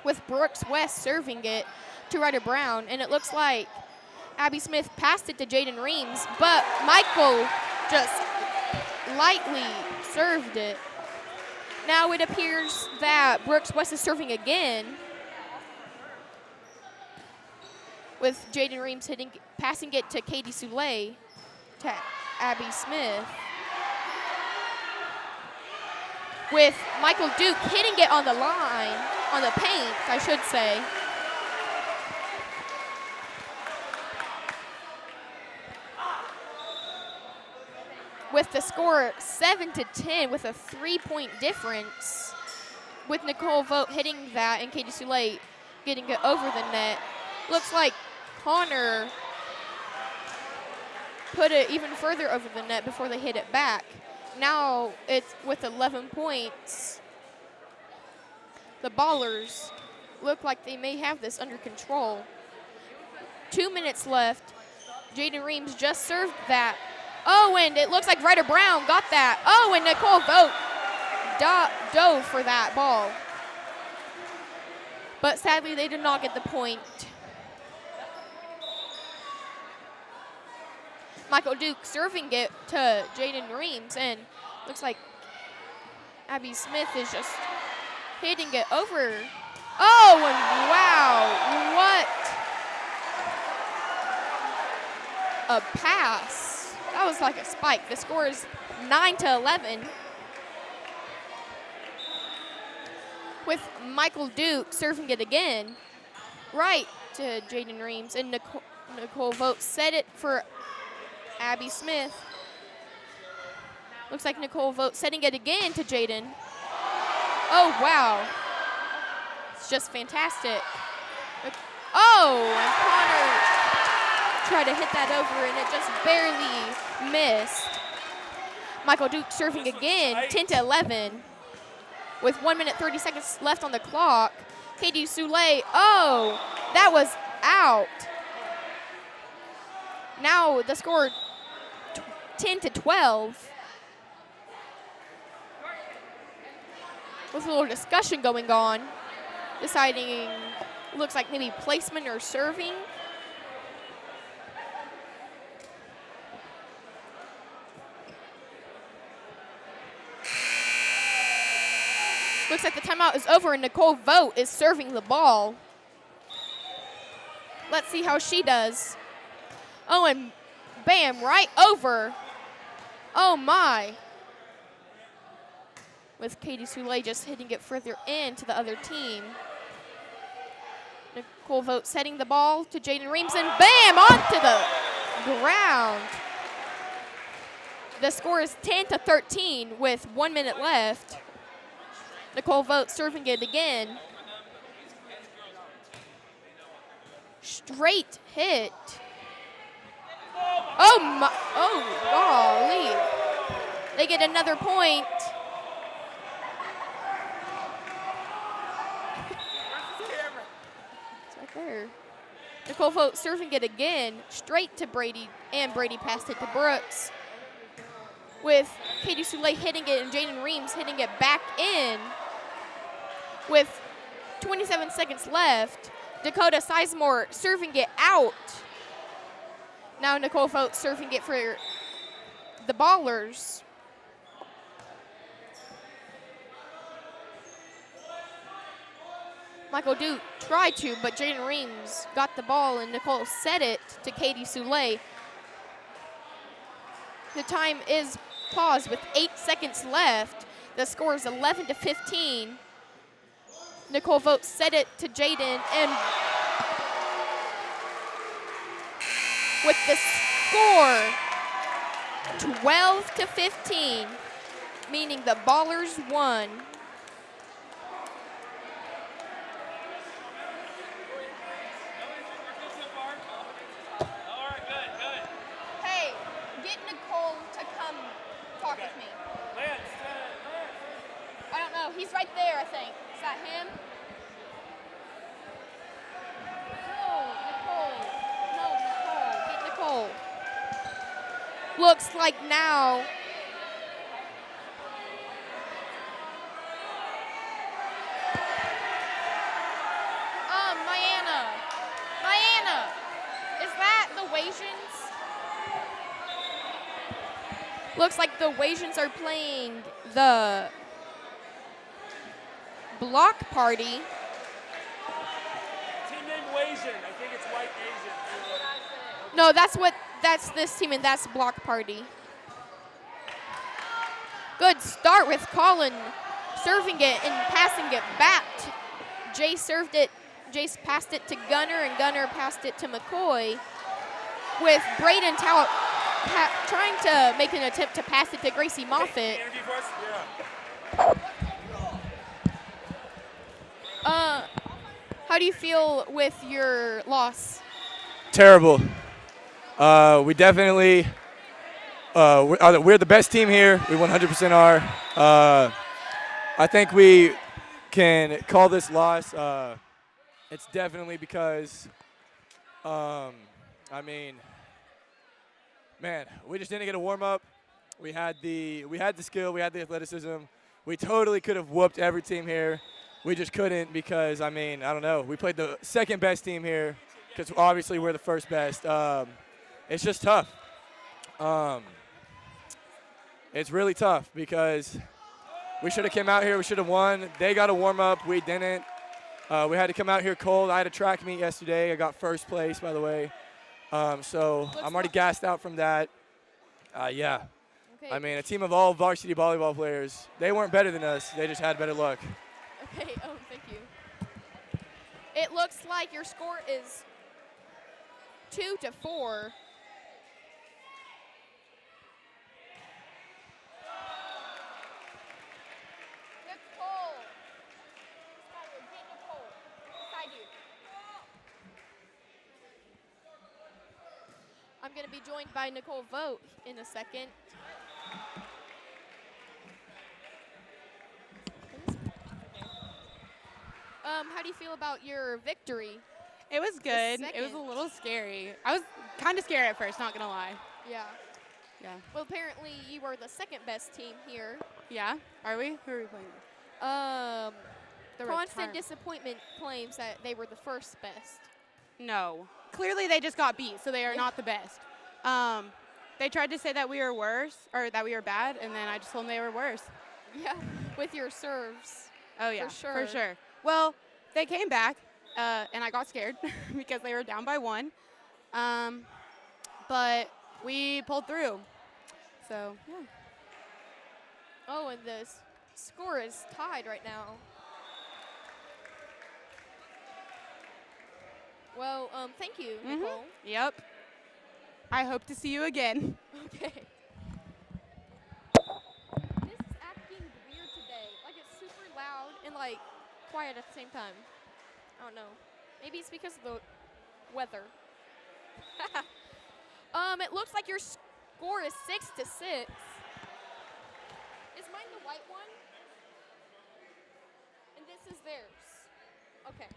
With Brooks West serving it to Ryder Brown, and it looks like Abby Smith passed it to Jaden Reams, but Michael just lightly served it. Now it appears that Brooks West is serving again, with Jaden Reams passing it to Katie Soule to Abby Smith. With Michael Duke hitting it on the line, on the paint, I should say. with the score 7-10 with a 3-point difference, with Nicole Vogt hitting that and Katie Soule getting it over the net. Looks like Connor put it even further over the net before they hit it back. Now it's with 11 points. The Ballers look like they may have this under control. 2 minutes left. Jaden Reams just served that. Oh, and it looks like Ryder Brown got that. Oh, and Nicole Vogt dove for that ball. But sadly, they did not get the point. Michael Duke serving it to Jaden Reams, and looks like Abby Smith is just hitting it over. Oh, and wow, what a pass. That was like a spike. The score is 9-11. With Michael Duke serving it again, right to Jaden Reams, and Nicole Vogt set it for Abby Smith. Looks like Nicole Vogt setting it again to Jaden. Oh, wow. It's just fantastic. Oh, and Connor tried to hit that over, and it just barely missed. Michael Duke serving again, 10-11. With 1 minute 30 seconds left on the clock. Katie Soule, oh, that was out. Now the score 10-12. With a little discussion going on, deciding, looks like maybe placement or serving. Looks like the timeout is over and Nicole Vogt is serving the ball. Let's see how she does. Oh, and bam, right over. Oh, my. With Katie Soule just hitting it further in to the other team. Nicole Vogt setting the ball to Jaden Reams, and bam, onto the ground. The score is 10-13 with 1 minute left. Nicole Vogt serving it again. Straight hit. Oh, my, oh, golly. They get another point. It's right there. Nicole Vogt serving it again, straight to Brady, and Brady passed it to Brooks. With Katie Soule hitting it and Jaden Reams hitting it back in. With 27 seconds left, Dakota Sizemore serving it out. Now Nicole Vogt serving it for the Ballers. Michael Duke tried to, but Jaden Reams got the ball and Nicole set it to Katie Soule. The time is paused with 8 seconds left. The score is 11-15. Nicole Vogt set it to Jaden, and with the score 12-15, meaning the Ballers won. Hey, get Nicole to come talk with me. I don't know. He's right there, I think. Is that him? No, Nicole. Get Nicole. Looks like now. Mayanna. Is that the Wasians? Looks like the Wasians are playing the block party. Team name Wasian. I think it's White Asian. No, that's this team, and that's block party. Good start with Colin serving it and passing it back. Jay served it. Jace passed it to Gunner, and Gunner passed it to McCoy. With Braden Tout trying to make an attempt to pass it to Gracie Moffitt. How do you feel with your loss? Terrible. We definitely we're the best team here. We 100% are. I think we can call this loss. It's definitely because, I mean, man, we just didn't get a warm up. We had the skill, we had the athleticism. We totally could have whooped every team here. We just couldn't because, I mean, I don't know. We played the second best team here because obviously we're the first best. It's just tough. It's really tough because we should have came out here. We should have won. They got a warm up. We didn't. We had to come out here cold. I had a track meet yesterday. I got first place, by the way. So I'm already gassed out from that. Yeah. Okay. I mean, a team of all varsity volleyball players. They weren't better than us. They just had better luck. Okay, thank you. It looks like your score is 2-4. Nicole. Get Nicole. Beside you. I'm going to be joined by Nicole Vogt in a second. How do you feel about your victory? It was good. It was a little scary. I was kind of scared at first, not going to lie. Yeah. Yeah. Well, apparently you were the second best team here. Yeah? Are we? Who are we playing? Constant Disappointment claims that they were the first best. No. Clearly they just got beat, so they are not the best. They tried to say that we were worse, or that we were bad, and then I just told them they were worse. Yeah, with your serves. Oh, yeah, For sure. Well, they came back, and I got scared because they were down by 1. But we pulled through. So, yeah. Oh, and the score is tied right now. Well, thank you, Nicole. Yep. I hope to see you again. Okay. This is acting weird today. Like, it's super loud and, like, quiet at the same time. I don't know. Maybe it's because of the weather. It looks like your score is 6-6. Is mine the white one? And this is theirs. Okay.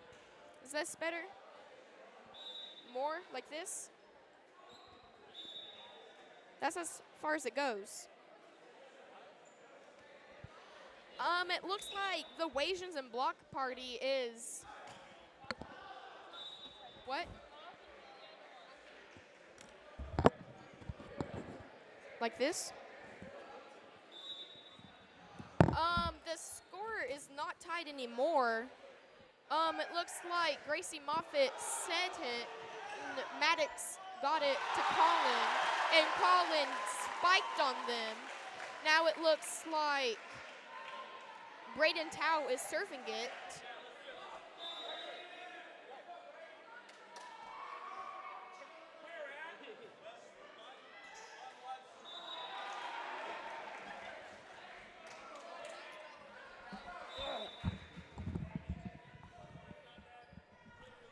Is this better? More like this? That's as far as it goes. It looks like the Wasians and Block Party is what? Like this? The score is not tied anymore. It looks like Gracie Moffitt sent it, and Maddox got it to Colin, and Colin spiked on them. Now it looks like Braden Tao is serving it.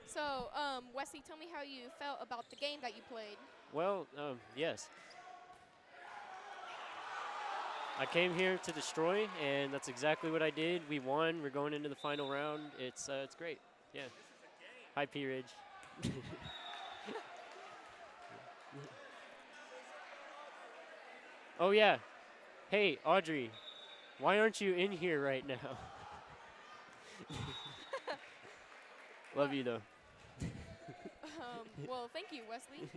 So, Wesley, tell me how you felt about the game that you played. Well, yes. I came here to destroy, and that's exactly what I did. We won. We're going into the final round. It's great. Yeah. Hi, P. Ridge. Oh, yeah. Hey, Audrey, why aren't you in here right now? Love you, though. Well, thank you, Wesley.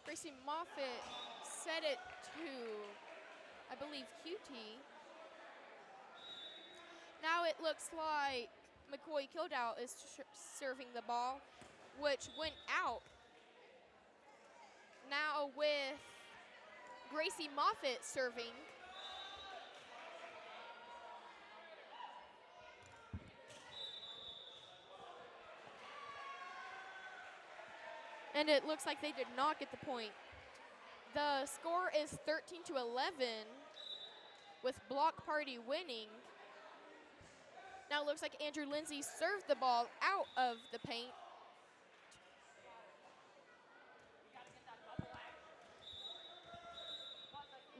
Gracie Moffitt set it to, I believe, QT. Now it looks like McCoy Kildow is serving the ball, which went out. Now with Gracie Moffitt serving. And it looks like they did not get the point. The score is 13-11 with Block Party winning. Now it looks like Andrew Lindsay served the ball out of the paint.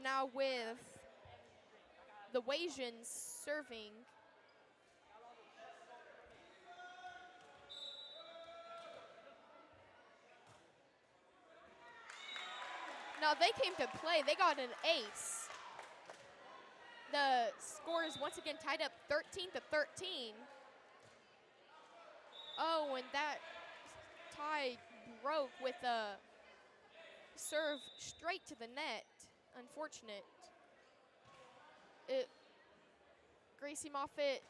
Now with the Wasians serving. Now they came to play. They got an ace. The score is once again tied up 13-13. Oh, and that tie broke with a serve straight to the net. Unfortunate. Gracie Moffitt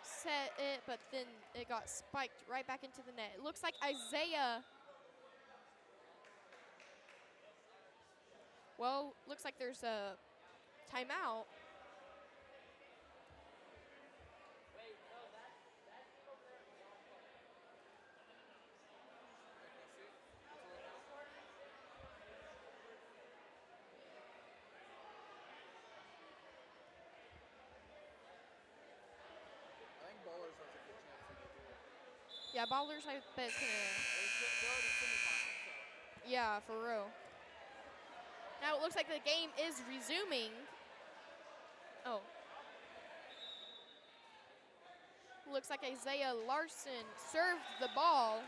set it, but then it got spiked right back into the net. It looks like Isaiah. Well, looks like there's a timeout. Yeah, Ballers, I bet can. Yeah, for real. Now it looks like the game is resuming. Oh. Looks like Isaiah Larson served the ball.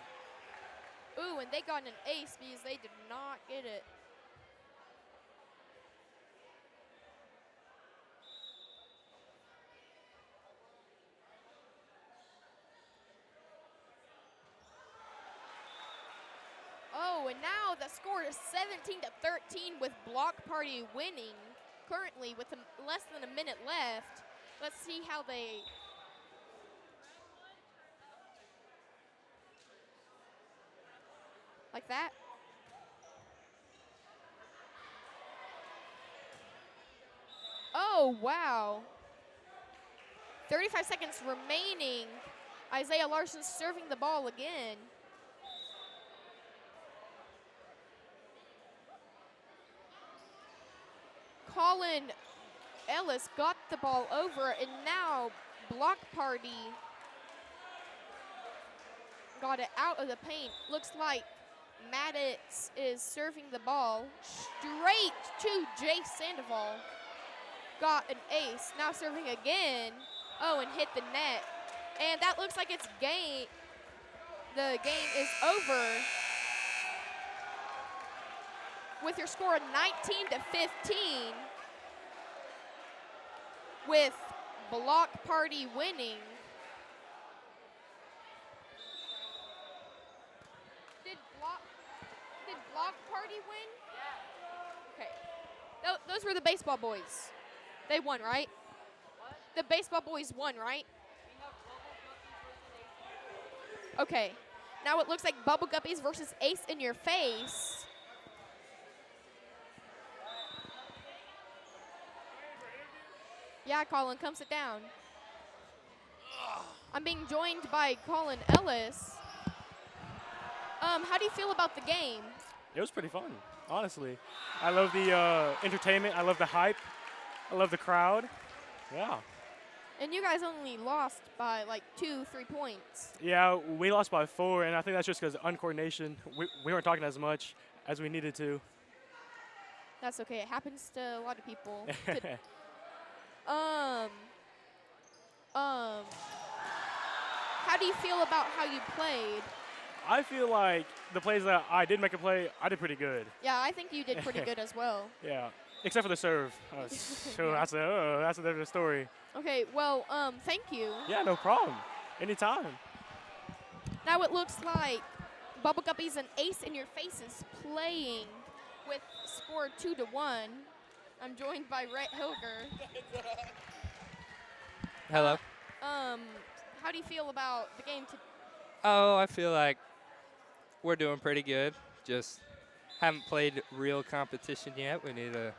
Ooh, and they got an ace because they did not get it. Oh, and now the score is 17-13 with Block Party winning currently with less than a minute left. Let's see how they... Like that. Oh, wow. 35 seconds remaining. Isaiah Larson serving the ball again. Colin Ellis got the ball over, and now Block Party got it out of the paint. Looks like Maddox is serving the ball straight to Jay Sandoval. Got an ace, now serving again. Oh, and hit the net. And that looks like it's game. The game is over with your score of 19-15 with Block Party winning. Did Block Party win? Yeah. Okay. Those were the baseball boys. They won, right? What? The baseball boys won, right? Okay. Now it looks like Bubble Guppies versus Ace in Your Face. Yeah, Colin, come sit down. I'm being joined by Colin Ellis. How do you feel about the game? It was pretty fun, honestly. I love the entertainment. I love the hype. I love the crowd. Yeah. And you guys only lost by like 2-3 points. Yeah, we lost by 4, and I think that's just because of uncoordination. We weren't talking as much as we needed to. That's okay. It happens to a lot of people. How do you feel about how you played? I feel like the plays that I did make a play, I did pretty good. Yeah, I think you did pretty good as well. Yeah, except for the serve. So that's a different story. Okay, well, thank you. Yeah, no problem. Anytime. Now it looks like Bubble Guppies and Ace in Your Face is playing with score 2-1. I'm joined by Rhett Hilger. Hello. How do you feel about the game? Oh, I feel like we're doing pretty good. Just haven't played real competition yet. We need to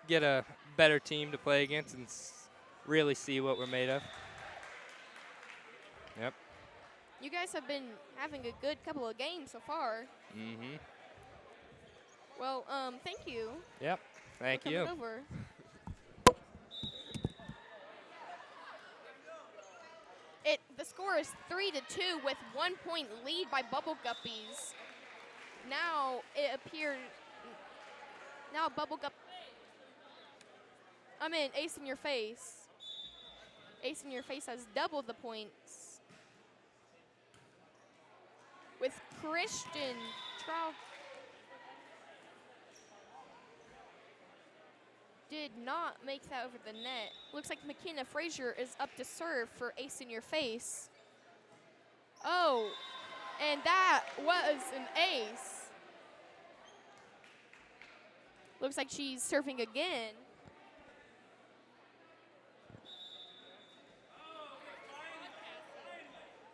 get a better team to play against and really see what we're made of. Yep. You guys have been having a good couple of games so far. Mm-hmm. Well, thank you. Yep. Thank for you. coming over. The score is 3-2 with 1 point lead by Bubble Guppies. Now it appears. Now Bubble Gup. Ace in Your Face. Ace in Your Face has doubled the points. With Christian Trout. Did not make that over the net. Looks like McKenna Frazier is up to serve for Ace in Your Face. Oh, and that was an ace. Looks like she's serving again.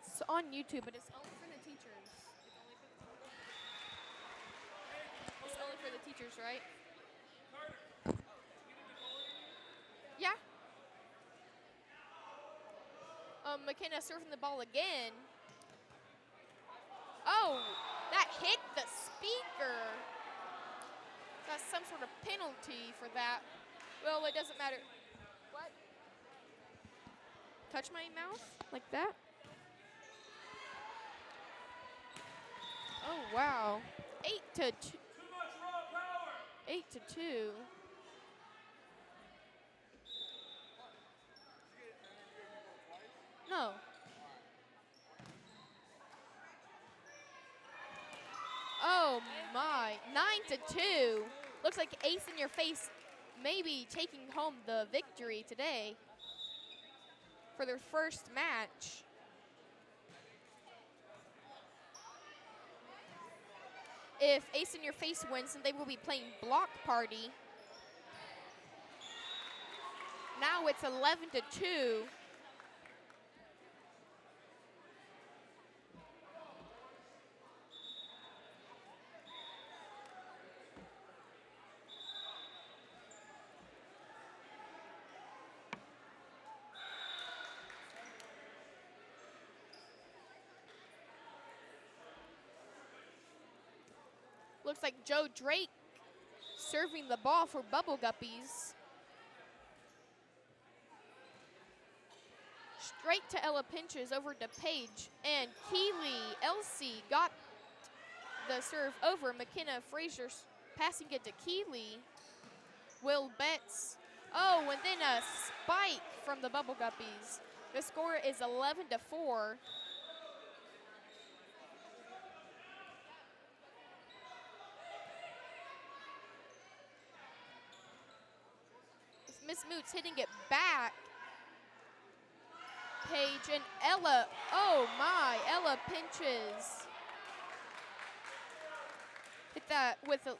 It's on YouTube, but it's only for the teachers. It's only for the teachers, right? Yeah. McKenna serving the ball again. Oh, that hit the speaker. That's some sort of penalty for that. Well, it doesn't matter. What? Touch my mouth like that? Oh, wow. 8-2. 8-2. No. Oh my, 9-2. Looks like Ace in Your Face maybe taking home the victory today for their first match. If Ace in Your Face wins, then they will be playing Block Party. Now it's 11-2. Looks like Joe Drake serving the ball for Bubble Guppies. Straight to Ella Pinches over to Paige. And Keeley Elsie got the serve over. McKenna Frazier passing it to Keeley. Will Betts. Oh, and then a spike from the Bubble Guppies. The score is 11-4. Miss Moots hitting it back. Paige and Ella. Oh my, Ella Pinches. Hit that with a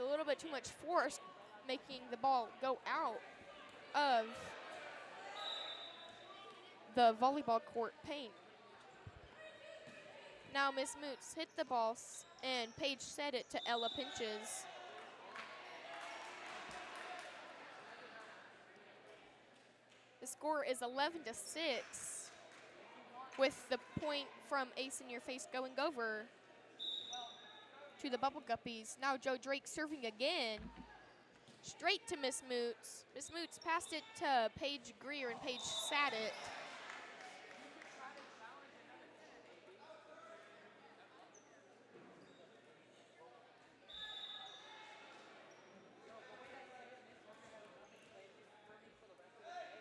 little bit too much force, making the ball go out of the volleyball court paint. Now Miss Moots hit the ball and Paige set it to Ella Pinches. The score is 11-6 with the point from Ace in Your Face going over to the Bubble Guppies. Now Joe Drake serving again. Straight to Miss Moots. Miss Moots passed it to Paige Greer and Paige sat it.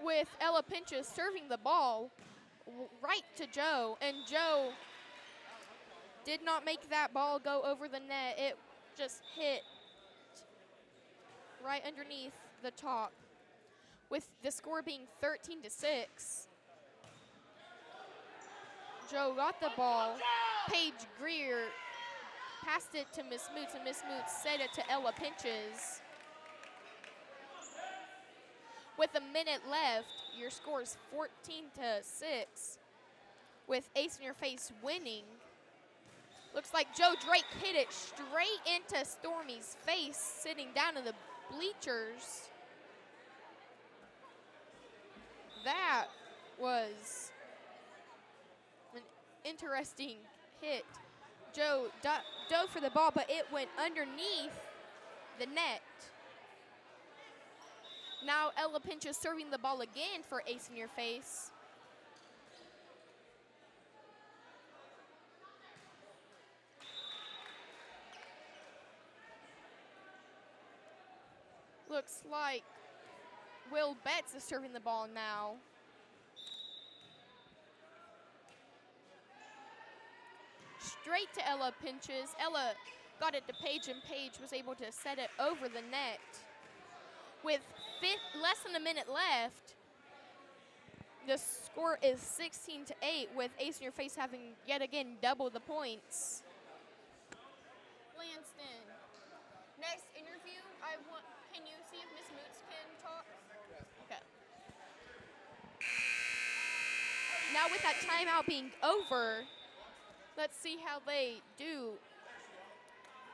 With Ella Pinches serving the ball right to Joe, and Joe did not make that ball go over the net. It just hit right underneath the top. With the score being 13-6. Joe got the ball. Paige Greer passed it to Miss Moots, and Miss Moots set it to Ella Pinches. With a minute left, your score is 14-6, with Ace in Your Face winning. Looks like Joe Drake hit it straight into Stormy's face, sitting down in the bleachers. That was an interesting hit. Joe dove for the ball, but it went underneath the net. Now Ella Pinch is serving the ball again for Ace in Your Face. Looks like Will Betts is serving the ball now. Straight to Ella Pinches. Ella got it to Paige, and Paige was able to set it over the net. With less than a minute left, the score is 16-8, with Ace in Your Face having yet again double the points. Lanston, next interview, can you see if Miss Moots can talk? Okay. Now with that timeout being over, let's see how they do.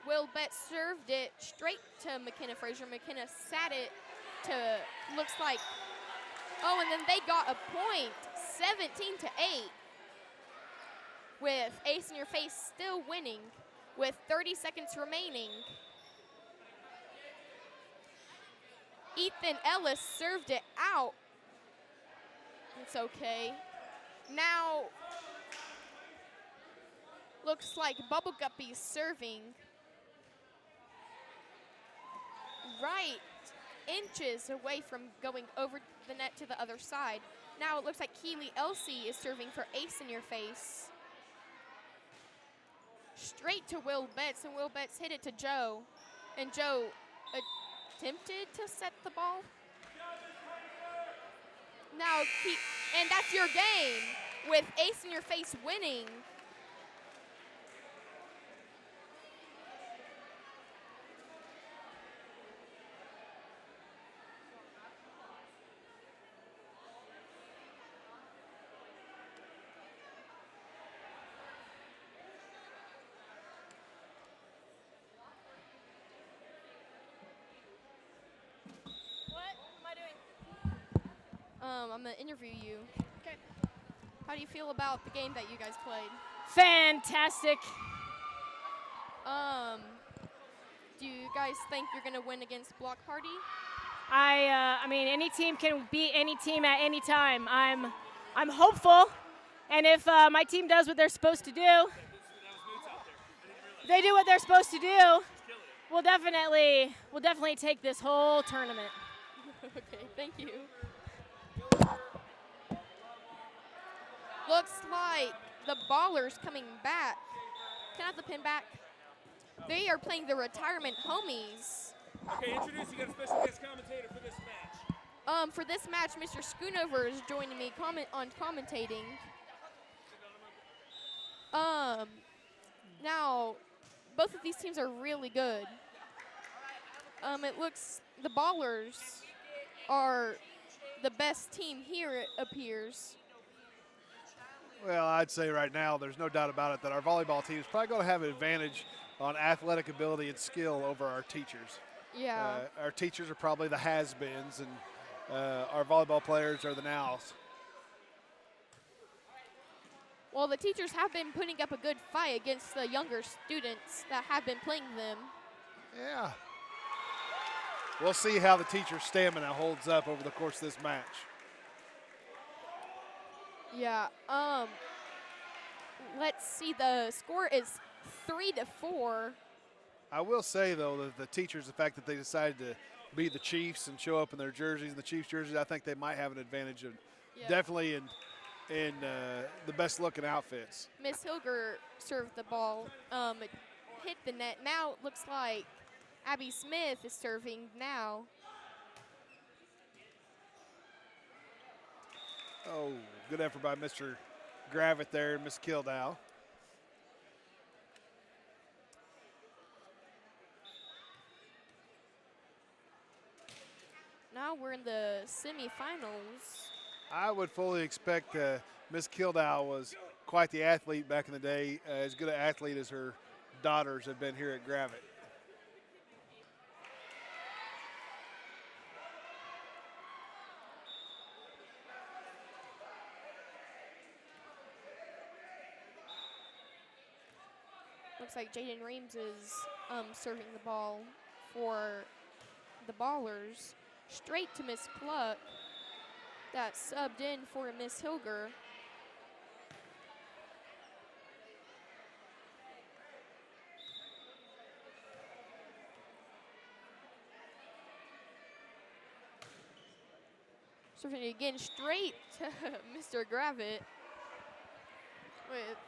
Will Betts served it straight to McKenna Frazier. McKenna sat it to, looks like, oh, and then they got a point, 17-8, with Ace in Your Face still winning with 30 seconds remaining. Ethan Ellis served it out. It's okay. Now, looks like Bubble Guppy's serving. Right inches away from going over the net to the other side. Now it looks like Keely Elsie is serving for Ace in Your Face. Straight to Will Betts, and Will Betts hit it to Joe. And Joe attempted to set the ball. Now, and that's your game, with Ace in Your Face winning. I'm gonna interview you. Okay. How do you feel about the game that you guys played? Fantastic. Do you guys think you're gonna win against Block Party? I mean, any team can beat any team at any time. I'm hopeful, and if my team does what they're supposed to do, they do what they're supposed to do, we'll definitely take this whole tournament. Okay, thank you. Looks like the Ballers coming back. Can I have the pin back? They are playing the Retirement Homies. Okay, introduce, you got a special guest commentator for this match. For this match, Mr. Schoonover is joining me commentating. Now, both of these teams are really good. It looks the Ballers are the best team here, it appears. Well, I'd say right now there's no doubt about it that our volleyball team is probably going to have an advantage on athletic ability and skill over our teachers. Yeah. Our teachers are probably the has-beens, and our volleyball players are the nows. Well, the teachers have been putting up a good fight against the younger students that have been playing them. Yeah. We'll see how the teacher stamina holds up over the course of this match. Yeah. Let's see. The score is 3-4. I will say, though, that the teachers, the fact that they decided to be the Chiefs and show up in their jerseys, the Chiefs jerseys, I think they might have an advantage of definitely in the best-looking outfits. Miss Hilger served the ball. It hit the net. Now it looks like Abby Smith is serving now. Oh, good effort by Mr. Gravitt there and Miss Kildow. Now we're in the semifinals. I would fully expect Miss Kildow was quite the athlete back in the day, as good an athlete as her daughters have been here at Gravett. Looks like Jaden Reams is serving the ball for the Ballers. Straight to Miss Cluck. That subbed in for Miss Hilger. Serving it again straight to Mr. Gravett. With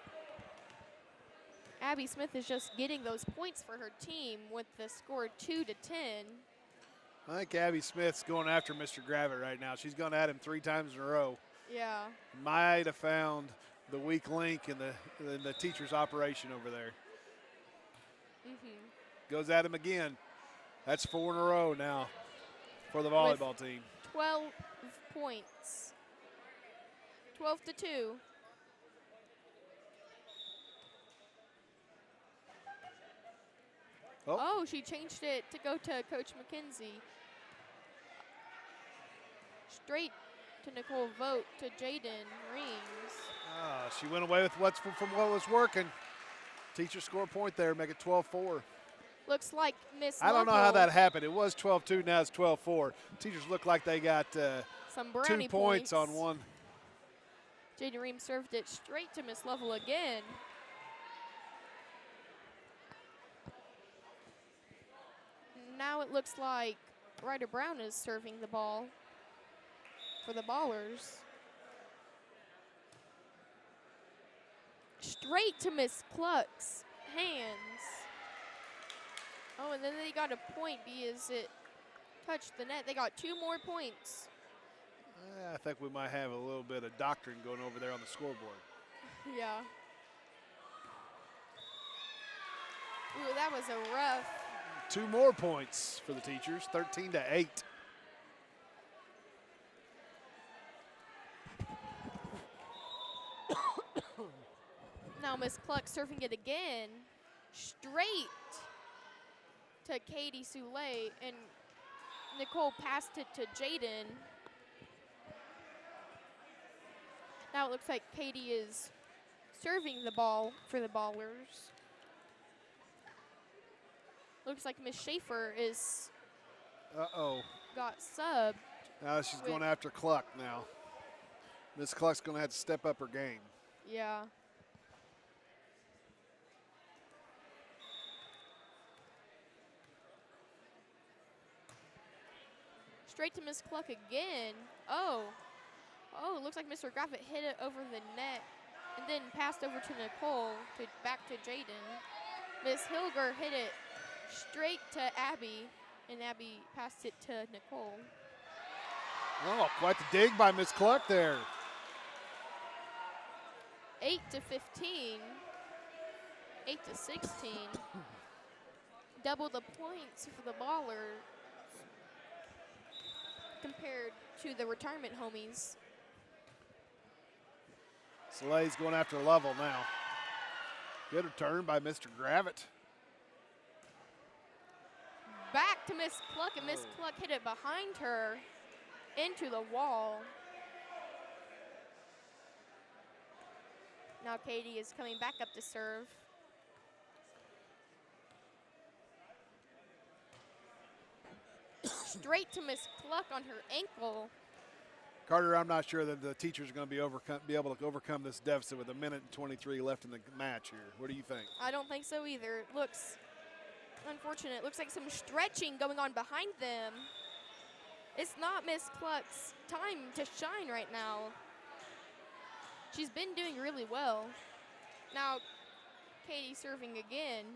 Abby Smith is just getting those points for her team with the score 2-10. I think Abby Smith's going after Mr. Gravett right now. She's gone at him 3 times in a row. Yeah. Might have found the weak link in the teacher's operation over there. Goes at him again. That's 4 in a row now for the volleyball team. 12 points. 12-2. Oh, she changed it to go to Coach McKenzie. Straight to Nicole Vogt to Jaden Reams. She went away with from what was working. Teacher score a point there, make it 12-4. Looks like Miss I don't know how that happened. It was 12-2, now it's 12-4. Teachers look like they got some brownie 2 points on one. Jaden Reams served it straight to Miss Lovell again. Now it looks like Ryder Brown is serving the ball for the Ballers. Straight to Miss Cluck's hands. Oh, and then they got a point because it touched the net. They got 2 more points. I think we might have a little bit of doctrine going over there on the scoreboard. Yeah. Ooh, that was a rough. 2 more points for the teachers, 13-8. Now Miss Cluck serving it again. Straight to Katie Soule, and Nicole passed it to Jaden. Now it looks like Katie is serving the ball for the Ballers. Looks like Miss Schaefer is got subbed. Now she's going after Cluck now. Miss Cluck's going to have to step up her game. Yeah. Straight to Miss Cluck again. Oh, looks like Mr. Graffett hit it over the net and then passed over to Nicole back to Jaden. Miss Hilger hit it straight to Abby, and Abby passed it to Nicole. Oh, quite the dig by Miss Cluck there. 8-15. 8-16. Double the points for the Ballers compared to the retirement homies. Soule's going after Lovell now. Good return by Mr. Gravett. Back to Miss Cluck, and Miss Cluck hit it behind her into the wall. Now Katie is coming back up to serve. Straight to Miss Cluck on her ankle. Carter, I'm not sure that the teachers are going to be able to overcome this deficit with 1:23 left in the match here. What do you think? I don't think so either. It looks unfortunate. It looks like some stretching going on behind them. It's not Miss Cluck's time to shine right now. She's been doing really well. Now, Katie serving again.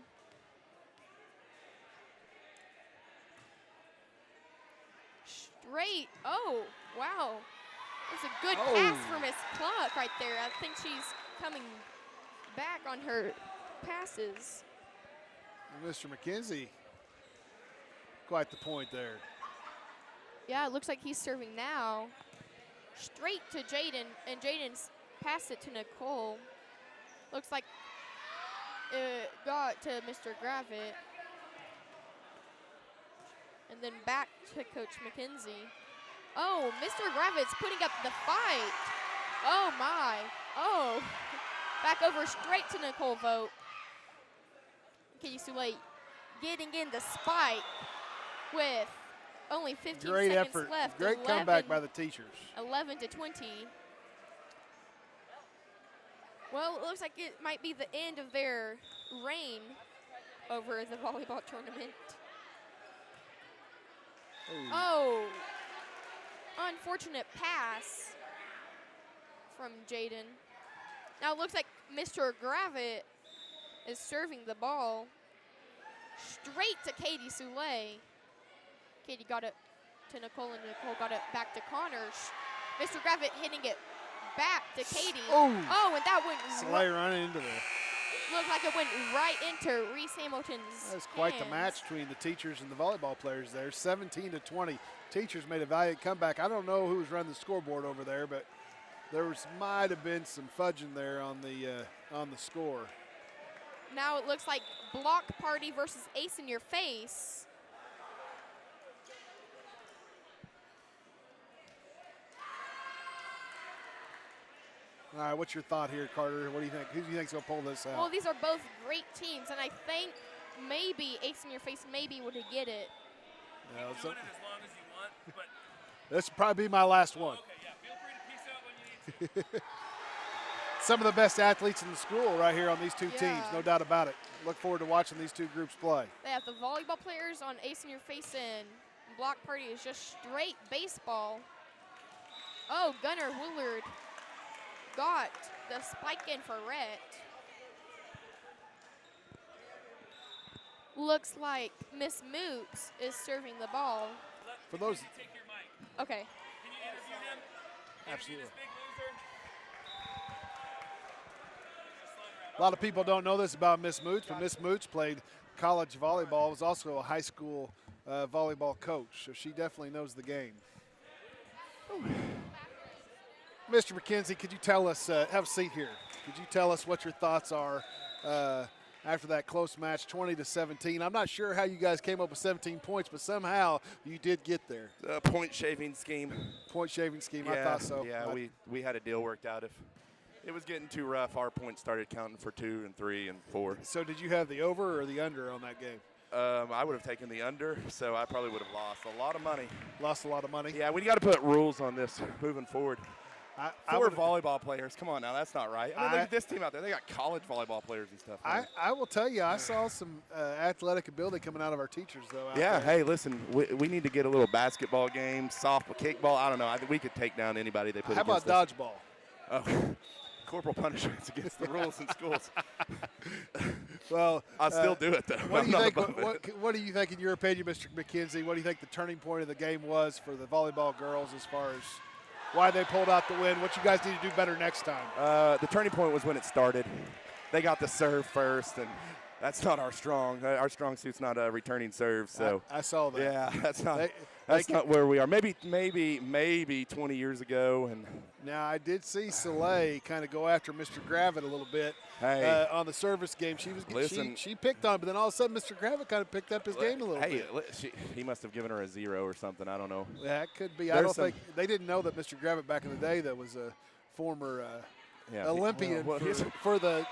Straight. Oh, wow. That's a good pass for Miss Cluck right there. I think she's coming back on her passes. Mr. McKenzie, quite the point there. Yeah, it looks like he's serving now. Straight to Jaden, and Jaden's passed it to Nicole. Looks like it got to Mr. Gravitt. And then back to Coach McKenzie. Oh, Mr. Gravitt's putting up the fight. Oh, my. Oh. Back over straight to Nicole Vogt. Katie Soule getting in the spike with only 15 Great seconds effort. left. Great comeback by the teachers. 11 to 20. Well, it looks like it might be the end of their reign over the volleyball tournament. Oh, unfortunate pass from Jaden. Now it looks like Mr. Gravitt is serving the ball straight to Katie Soule. Katie got it to Nicole, and Nicole got it back to Connor. Mr. Gravitt hitting it back to Katie. Oh, and that went Soule running into the. Looked like it went right into Reese Hamilton's That's quite the hands. match between the teachers and the volleyball players there. 17 to 20. Teachers made a valiant comeback. I don't know who was running the scoreboard over there, but might have been some fudging there on the score. Now it looks like Block Party versus Ace in Your Face. All right, what's your thought here, Carter? What do you think? Who do you think's going to pull this out? Well, these are both great teams, and I think maybe Ace in Your Face maybe would get it. Yeah, Doing it as long as you want, but this will probably be my last one. okay, yeah, feel free to peace out when you need to. Some of the best athletes in the school right here on these two teams, Yeah. no doubt about it. Look forward to watching these two groups play. They have the volleyball players on Ace in Your Face, and Block Party is just straight baseball. Oh, Gunnar Willard got the spike in for Rhett. Looks like Miss Moots is serving the ball. For those, Okay. Can you interview him? absolutely. This big loser? A lot of people don't know this about Miss Moots, but Miss Moots played college volleyball, was also a high school volleyball coach, so she definitely knows the game. Mr. McKenzie, could you tell us, have a seat here, could you tell us what your thoughts are after that close match, 20 to 17? I'm not sure how you guys came up with 17 points, but somehow you did get there. Point shaving scheme. Point shaving scheme, Yeah, I thought so. Yeah, we had a deal worked out. If it was getting too rough, our points started counting for 2 and 3 and 4. So did you have the over or the under on that game? I would have taken the under, so I probably would have lost a lot of money. Lost a lot of money? Yeah, we got to put rules on this moving forward. I 4 volleyball players. Come on now, that's not right. I mean, look at this team out there. They got college volleyball players and stuff. I will tell you, I saw some athletic ability coming out of our teachers, though. out Yeah, there. hey, listen, we need to get a little basketball game, softball, kickball. I don't know. I think we could take down anybody they put How about against us. dodgeball? Oh, corporal punishment's against the rules in schools. Well, I'll still do it, though. What do you I'm think? not above it. What do you think, in your opinion, Mr. McKenzie? What do you think the turning point of the game was for the volleyball girls, as far as why they pulled out the win? What you guys need to do better next time? The turning point was when it started. They got the serve first, and that's not our strong. Our strong suit's not returning serve. So I saw that. Yeah, that's not. They not where we are. Maybe 20 years ago, and Now, I did see Soleil kind of go after Mr. Gravitt a little bit on the service game. She picked on him, but then all of a sudden Mr. Gravitt kind of picked up his game a little bit. He must have given her a 0 or something. I don't know. Yeah, it could be. I don't think they didn't know that Mr. Gravitt back in the day that was a former Olympian for the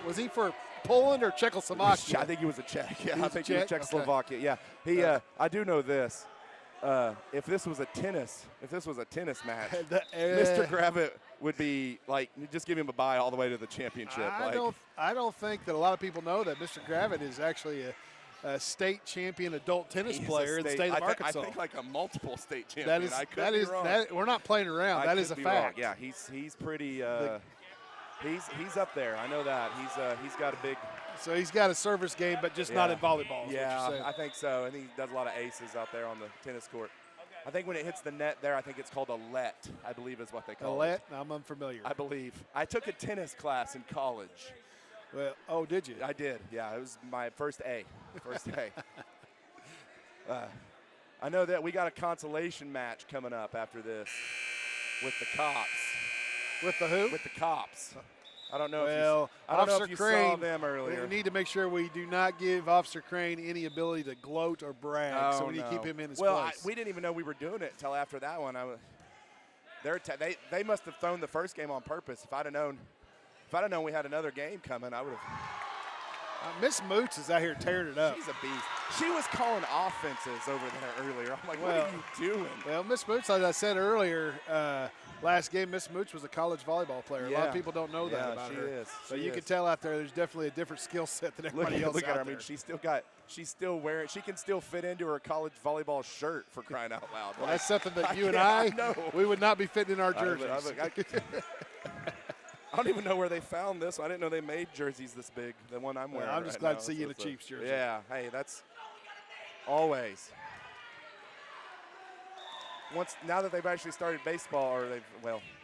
was he for Poland or Czechoslovakia? I think he was a Czech. Yeah, He I was a think he was Czech? Czechoslovakia. Okay. Yeah, he. I do know this. If this was a tennis match, Mr. Gravitt would be like, just give him a bye all the way to the championship. I don't think that a lot of people know that Mr. Gravitt is actually a state champion adult tennis player in the state of Arkansas. I think like a multiple state champion. We're not playing around. That is a fact. Yeah, he's pretty. He's up there. I know that. He's got a big. So he's got a service game, but just not in volleyball. Is Yeah, what you're saying. I think so. I think he does a lot of aces out there on the tennis court. I think when it hits the net there, I think it's called a let, I believe is what they call let? it. I'm unfamiliar. I believe. I took a tennis class in college. Well, oh, did you? I did, yeah. It was my first A. I know that we got a consolation match coming up after this with the cops. With the who? With the cops. I don't know Well, if you, I don't know Officer if you Crane, saw them earlier. We need to make sure we do not give Officer Crane any ability to gloat or brag. So we need to keep him in his place. We didn't even know we were doing it until after that one. They must have thrown the first game on purpose. If I'd have known we had another game coming, I would have. Miss Moots is out here tearing it up. She's a beast. She was calling offenses over there earlier. I'm like, what are you doing? Well, Miss Moots, as I said earlier, last game, Miss Moots was a college volleyball player. Yeah. A lot of people don't know that about she her. is. So She you is. can tell out there there's definitely a different skill set than everybody else Look out at her. I there. mean, she's still wearing. She can still fit into her college volleyball shirt, for crying out loud. Well, Like, that's something that you and I I know. we would not be fitting in our jerseys. I don't even know where they found this. I didn't know they made jerseys this big. The one I'm wearing. I'm just glad to see you in a Chiefs jersey. Yeah. Hey, that's always. Now that they've actually started baseball,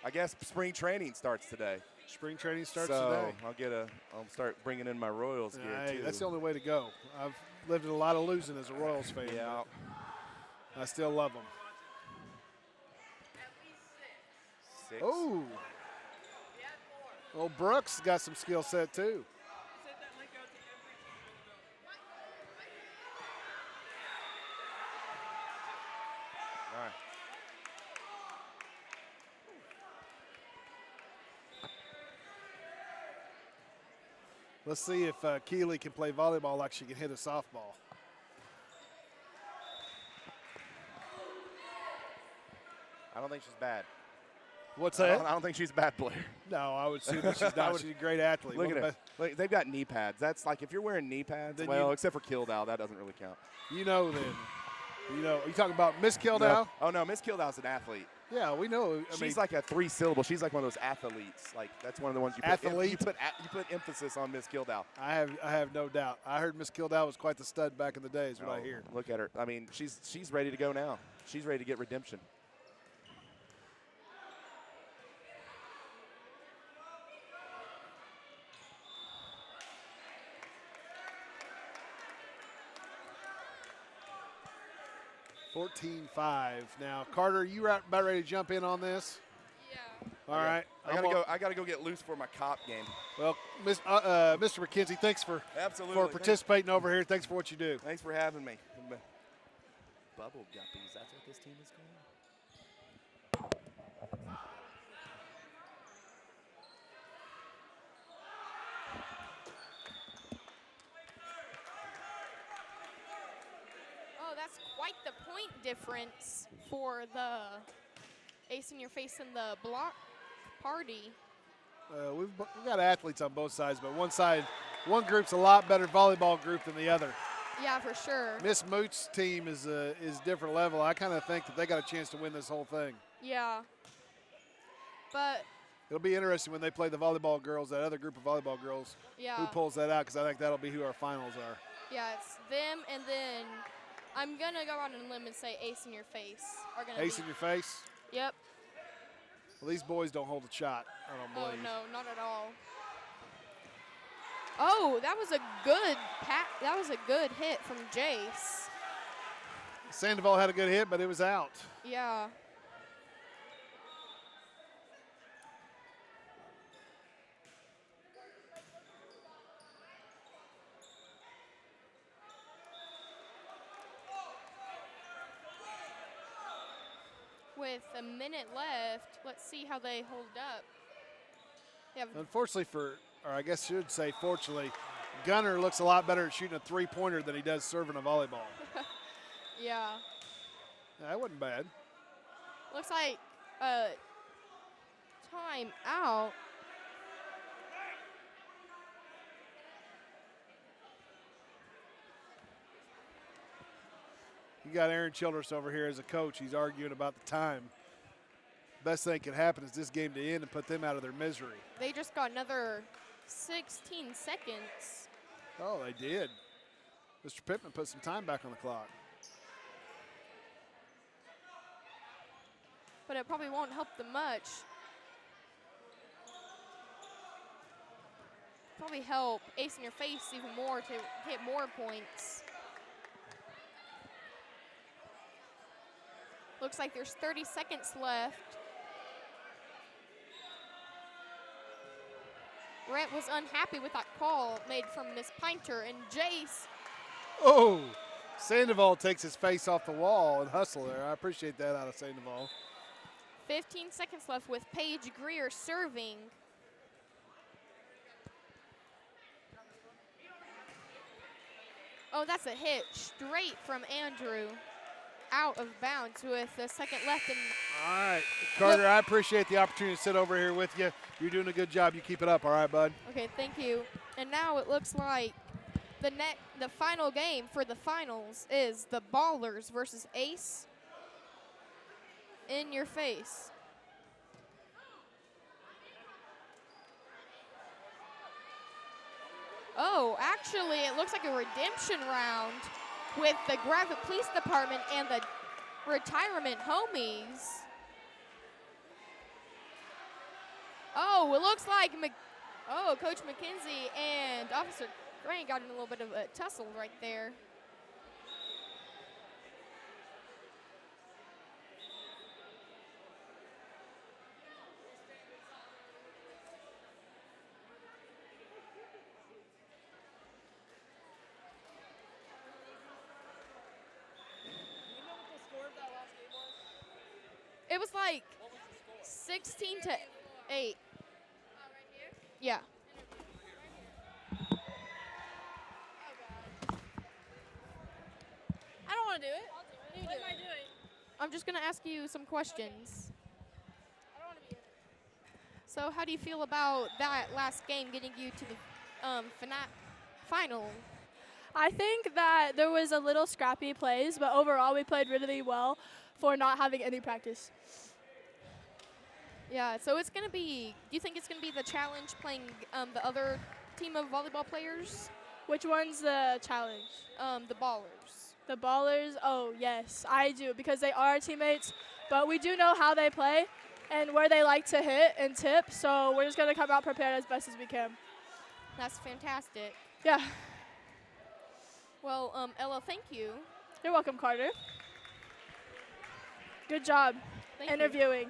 I guess spring training starts today. Spring training starts so today. I'll start bringing in my Royals gear Hey, too. that's the only way to go. I've lived in a lot of losing as a Royals fan. Yeah. I still love them. 6. Oh. Well, Brooks got some skill set too. All right. Let's see if Keeley can play volleyball like she can hit a softball. I don't think she's bad. What's that? I don't think she's a bad player. No, I would assume that she's not. She's a great athlete. Look One at of her. Look, they've got knee pads. That's like if you're wearing knee pads. Then Well, except for Kildau, that doesn't really count. You know, you talking about Miss Kildau? No. Oh no, Miss Kildau's an athlete. Yeah, we know. She's like a 3-syllable. She's like one of those athletes. Like that's one of the ones you put emphasis on Miss Kildau. I have no doubt. I heard Miss Kildau was quite the stud back in the day. Is what I hear. Look at her. I mean, she's ready to go now. She's ready to get redemption. $14-5. Now, Carter, you about ready to jump in on this? Yeah. All right. I gotta go get loose for my cop game. Well, Mr. McKenzie, thanks for participating over here. Thanks for what you do. Thanks for having me. Bubble guppies. That's what this team is called. Oh, that's quite the point difference for the ace in your face and the block party. We've got athletes on both sides, but one group's a lot better volleyball group than the other. Yeah, for sure. Miss Moot's team is different level. I kind of think that they got a chance to win this whole thing. Yeah. But It'll be interesting when they play the volleyball girls, that other group of volleyball girls, Yeah. who pulls that out, because I think that'll be who our finals are. yeah, it's them, and then I'm gonna go on a limb and say ace in your face are gonna Ace be. in your face? Yep. Well, these boys don't hold a shot, I don't Oh believe. no, not at all. Oh, that was a good that was a good hit from Jace. Sandoval had a good hit, but it was out. Yeah. With a minute left, let's see how they hold up. They have Unfortunately or I guess I should say fortunately, Gunner looks a lot better at shooting a three-pointer than he does serving a volleyball. yeah. That wasn't bad. Looks like time out. You got Aaron Childress over here as a coach. He's arguing about the time. Best thing can happen is this game to end and put them out of their misery. They just got another 16 seconds. Oh, they did. Mr. Pittman put some time back on the clock. But it probably won't help them much. Probably help ace in your face even more to hit more points. Looks like there's 30 seconds left. Rhett was unhappy with that call made from Miss Pinter, and Jace. Oh, Sandoval takes his face off the wall and hustle there. I appreciate that out of Sandoval. 15 seconds left with Paige Greer serving. Oh, that's a hit straight from Andrew. Out of bounds with a second left. And all right, Carter, I appreciate the opportunity to sit over here with you. You're doing a good job. You keep it up, all right, bud? Okay, thank you. And now it looks like the final game for the finals is the Ballers versus Ace. In your face. Oh, actually, it looks like a redemption round with the Gravitt Police Department and the Retirement Homies. Oh, it looks like Coach McKenzie and Officer Crane got in a little bit of a tussle right there. It was like 16 to 8. Yeah. I don't want to do it. What am I doing? I'm just going to ask you some questions. I don't want to be in it. So how do you feel about that last game getting you to the final? I think that there was a little scrappy plays, but overall we played really well for not having any practice. Yeah, so it's going to be, do you think it's going to be the challenge playing the other team of volleyball players? Which one's the challenge? The Ballers. The Ballers? Oh, yes, I do, because they are our teammates, but we do know how they play and where they like to hit and tip, so we're just going to come out prepared as best as we can. That's fantastic. Yeah. Well, Ella, thank you. You're welcome, Carter. Good job interviewing.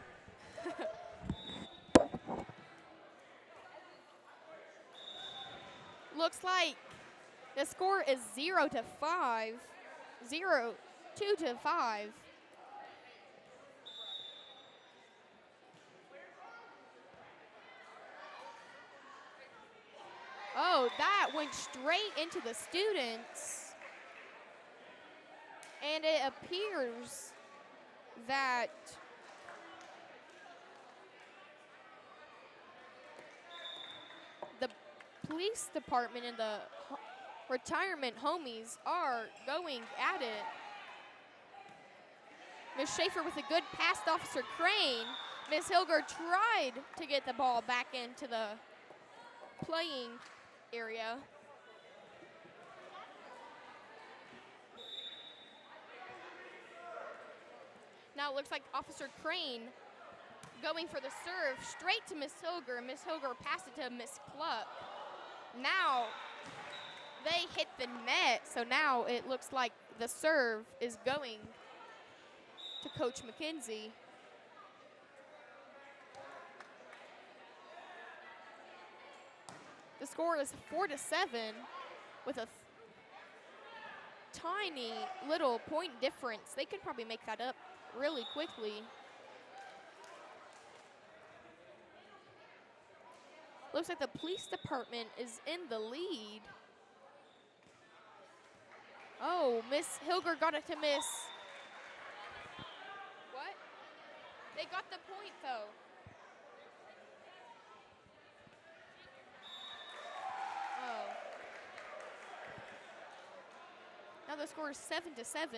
Looks like the score is 0 to 5. 0, 2 to 5. Oh, that went straight into the students. And it appears that the police department and the retirement homies are going at it. Miss Schaefer with a good pass to Officer Crane. Miss Hilger tried to get the ball back into the playing area. Now it looks like Officer Crane going for the serve straight to Miss Hilger. Miss Hilger passed it to Miss Cluck. Now they hit the net, so now it looks like the serve is going to Coach McKenzie. The score is 4 to 7 with a tiny little point difference. They could probably make that up really quickly. Looks like the police department is in the lead. Oh, Miss Hilger got it to Miss. What? They got the point though. Oh. Now the score is 7 to 7.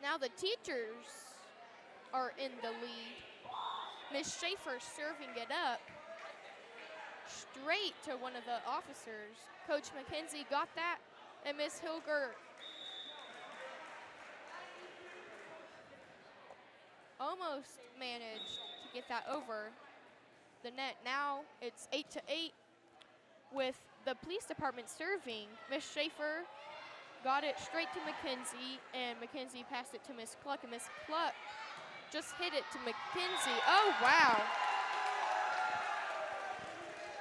Now the teachers are in the lead. Miss Schaefer serving it up straight to one of the officers. Coach McKenzie got that, and Miss Hilger almost managed to to get that over the net. Now it's 8-8 with the police department serving. Miss Schaefer got it straight to Mackenzie, and Mackenzie passed it to Miss Cluck, and Miss Cluck just hit it to Mackenzie. Oh, wow.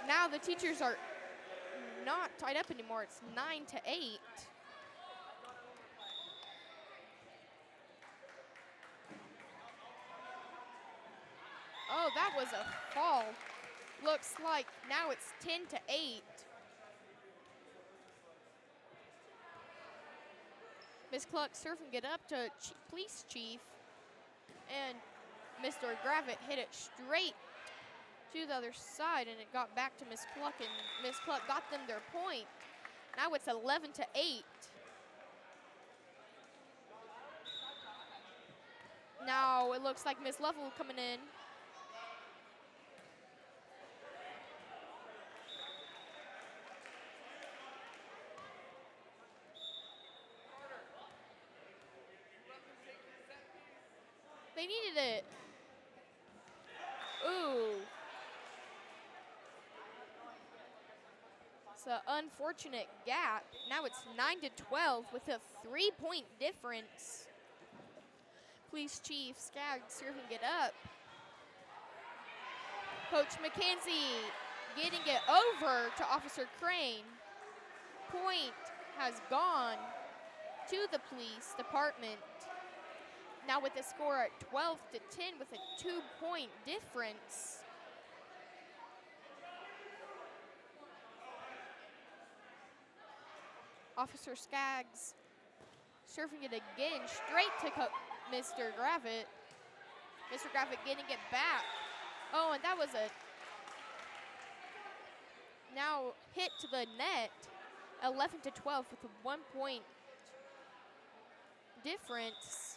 Now the teachers are not tied up anymore. It's 9-8. Oh, that was a fall. Looks like now it's 10-8. Miss Cluck serving it up to police chief, and Mr. Gravitt hit it straight to the other side, and it got back to Miss Cluck, and Miss Cluck got them their point. Now it's 11-8. Now it looks like Miss Lovell coming in. They needed it. Ooh. It's an unfortunate gap. Now it's 9-12 with a 3-point difference. Police Chief Skaggs serving it up. Coach McKenzie getting it over to Officer Crane. Point has gone to the police department. Now with the score at 12-10 with a 2-point difference. Officer Skaggs serving it again straight to Mr. Gravitt. Mr. Gravitt getting it back. Oh, and that was a now hit to the net. 11-12 with a 1-point difference.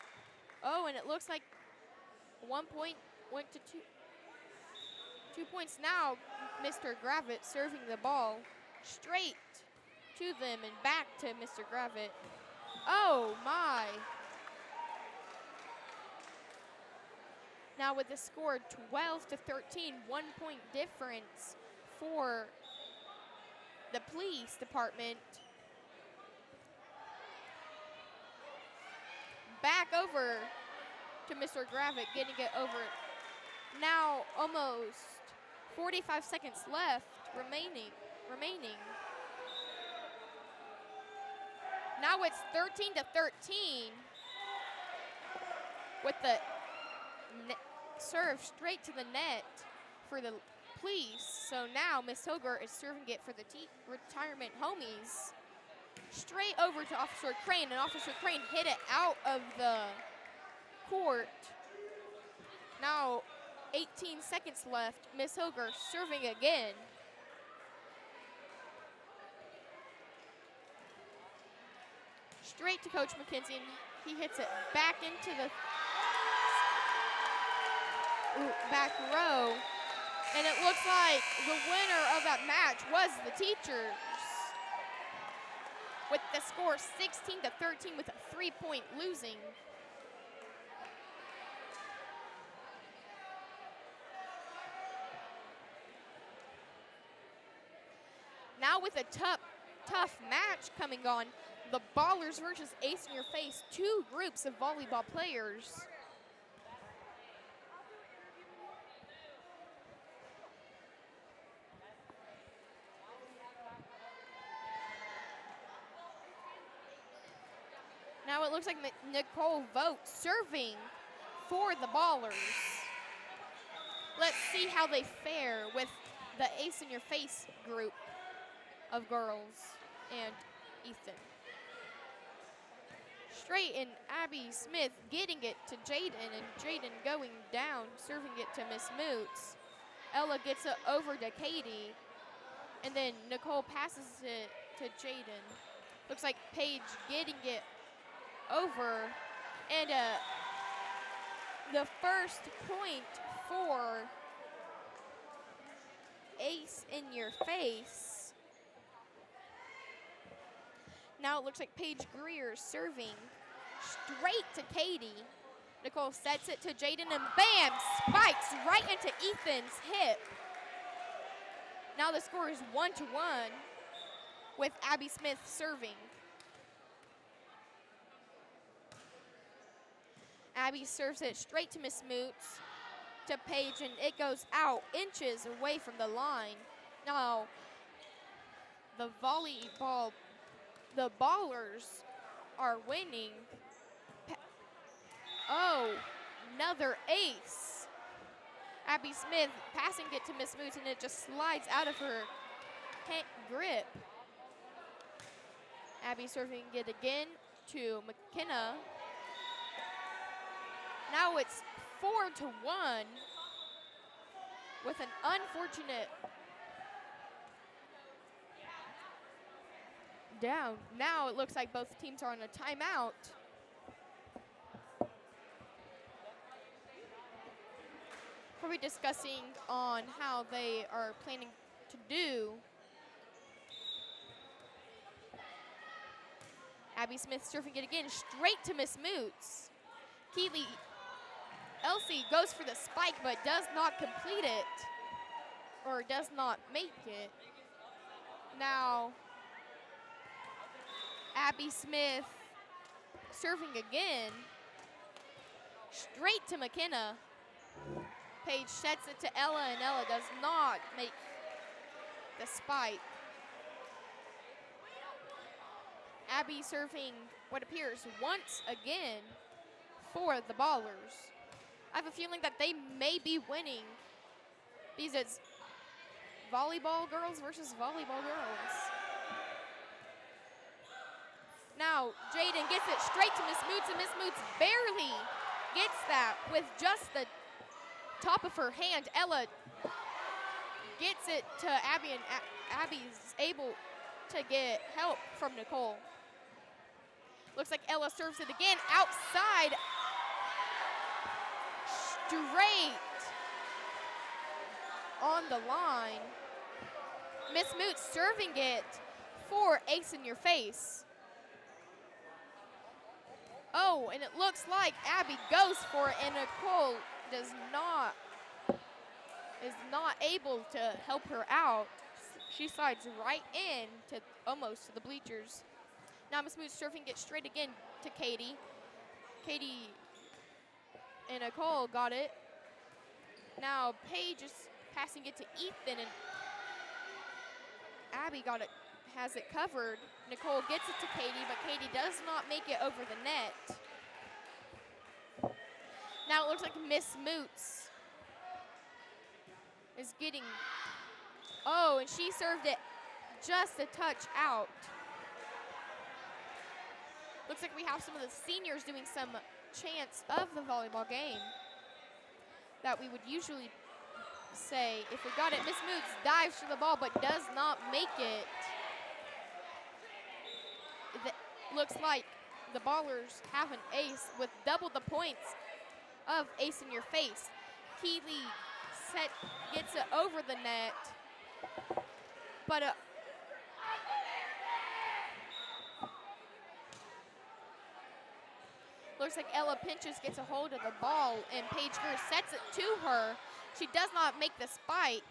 Oh, and it looks like 1 point went to 2 points. Now Mr. Gravitt serving the ball straight to them and back to Mr. Gravitt. Oh my. Now with the score 12-13, 1-point difference for the police department. Back over to Mr. Gravitt, getting it over. Now almost 45 seconds left remaining. Now it's 13-13 with the serve straight to the net for the police. So now Miss Hilger is serving it for the retirement homies. Straight over to Officer Crane, and Officer Crane hit it out of the court. Now 18 seconds left. Miss Hilger serving again. Straight to Coach McKenzie, and he hits it back into the back row. And it looks like the winner of that match was the teachers, with the score 16-13 with a 3-point losing. Now with a tough match coming on, the Ballers versus Ace in Your Face, two groups of volleyball players. Now it looks like Nicole Vogt serving for the Ballers. Let's see how they fare with the Ace in Your Face group of girls and Ethan. Straight, and Abby Smith getting it to Jaden, and Jaden going down, serving it to Miss Moots. Ella gets it over to Katie, and then Nicole passes it to Jaden. Looks like Paige getting it over, and the first point for Ace in Your Face. Now it looks like Paige Greer serving straight to Katie. Nicole sets it to Jaden and bam, spikes right into Ethan's hip. Now the score is 1-1 with Abby Smith serving. Abby serves it straight to Miss Moots, to Paige, and it goes out inches away from the line. Now, the ballers are winning. Oh, another ace. Abby Smith passing it to Miss Moots, and it just slides out of her grip. Abby serving it again to McKenna. Now it's 4-1 with an unfortunate down. Now it looks like both teams are on a timeout. We'll be discussing on how they are planning to do. Abby Smith surfing it again, straight to Miss Moots. Elsie goes for the spike, but does not complete it, or does not make it. Now, Abby Smith serving again, straight to McKenna. Paige sets it to Ella, and Ella does not make the spike. Abby serving what appears once again for the ballers. I have a feeling that they may be winning because it's volleyball girls versus volleyball girls. Now, Jaden gets it straight to Miss Moots, and Miss Moots barely gets that with just the top of her hand. Ella gets it to Abby, and Abby's able to get help from Nicole. Looks like Ella serves it again outside, straight on the line. Miss Moots serving it for ace in your face. Oh, and it looks like Abby goes for it, and Nicole is not able to help her out. She slides right in to almost to the bleachers. Now Miss Moots surfing it straight again to Katie. Katie and Nicole got it. Now Paige is passing it to Ethan, and Abby has it covered. Nicole gets it to Katie, but Katie does not make it over the net. Now it looks like Miss Moots is getting, oh, and she served it just a touch out. Looks like we have some of the seniors doing some chants of the volleyball game that we would usually say if we got it. Miss Moots dives for the ball but does not make it. Looks like the ballers have an ace with double the points of ace in your face. Keeley gets it over the net, but looks like Ella Pinches gets a hold of the ball, and Paige Greer sets it to her. She does not make the spike,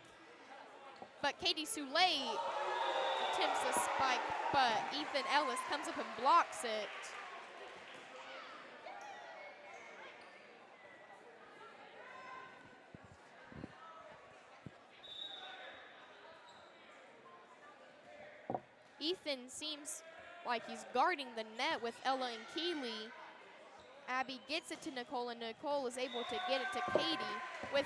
but Katie Souley attempts the spike, but Ethan Ellis comes up and blocks it. Ethan seems like he's guarding the net with Ella and Keeley. Abby gets it to Nicole, and Nicole is able to get it to Katie with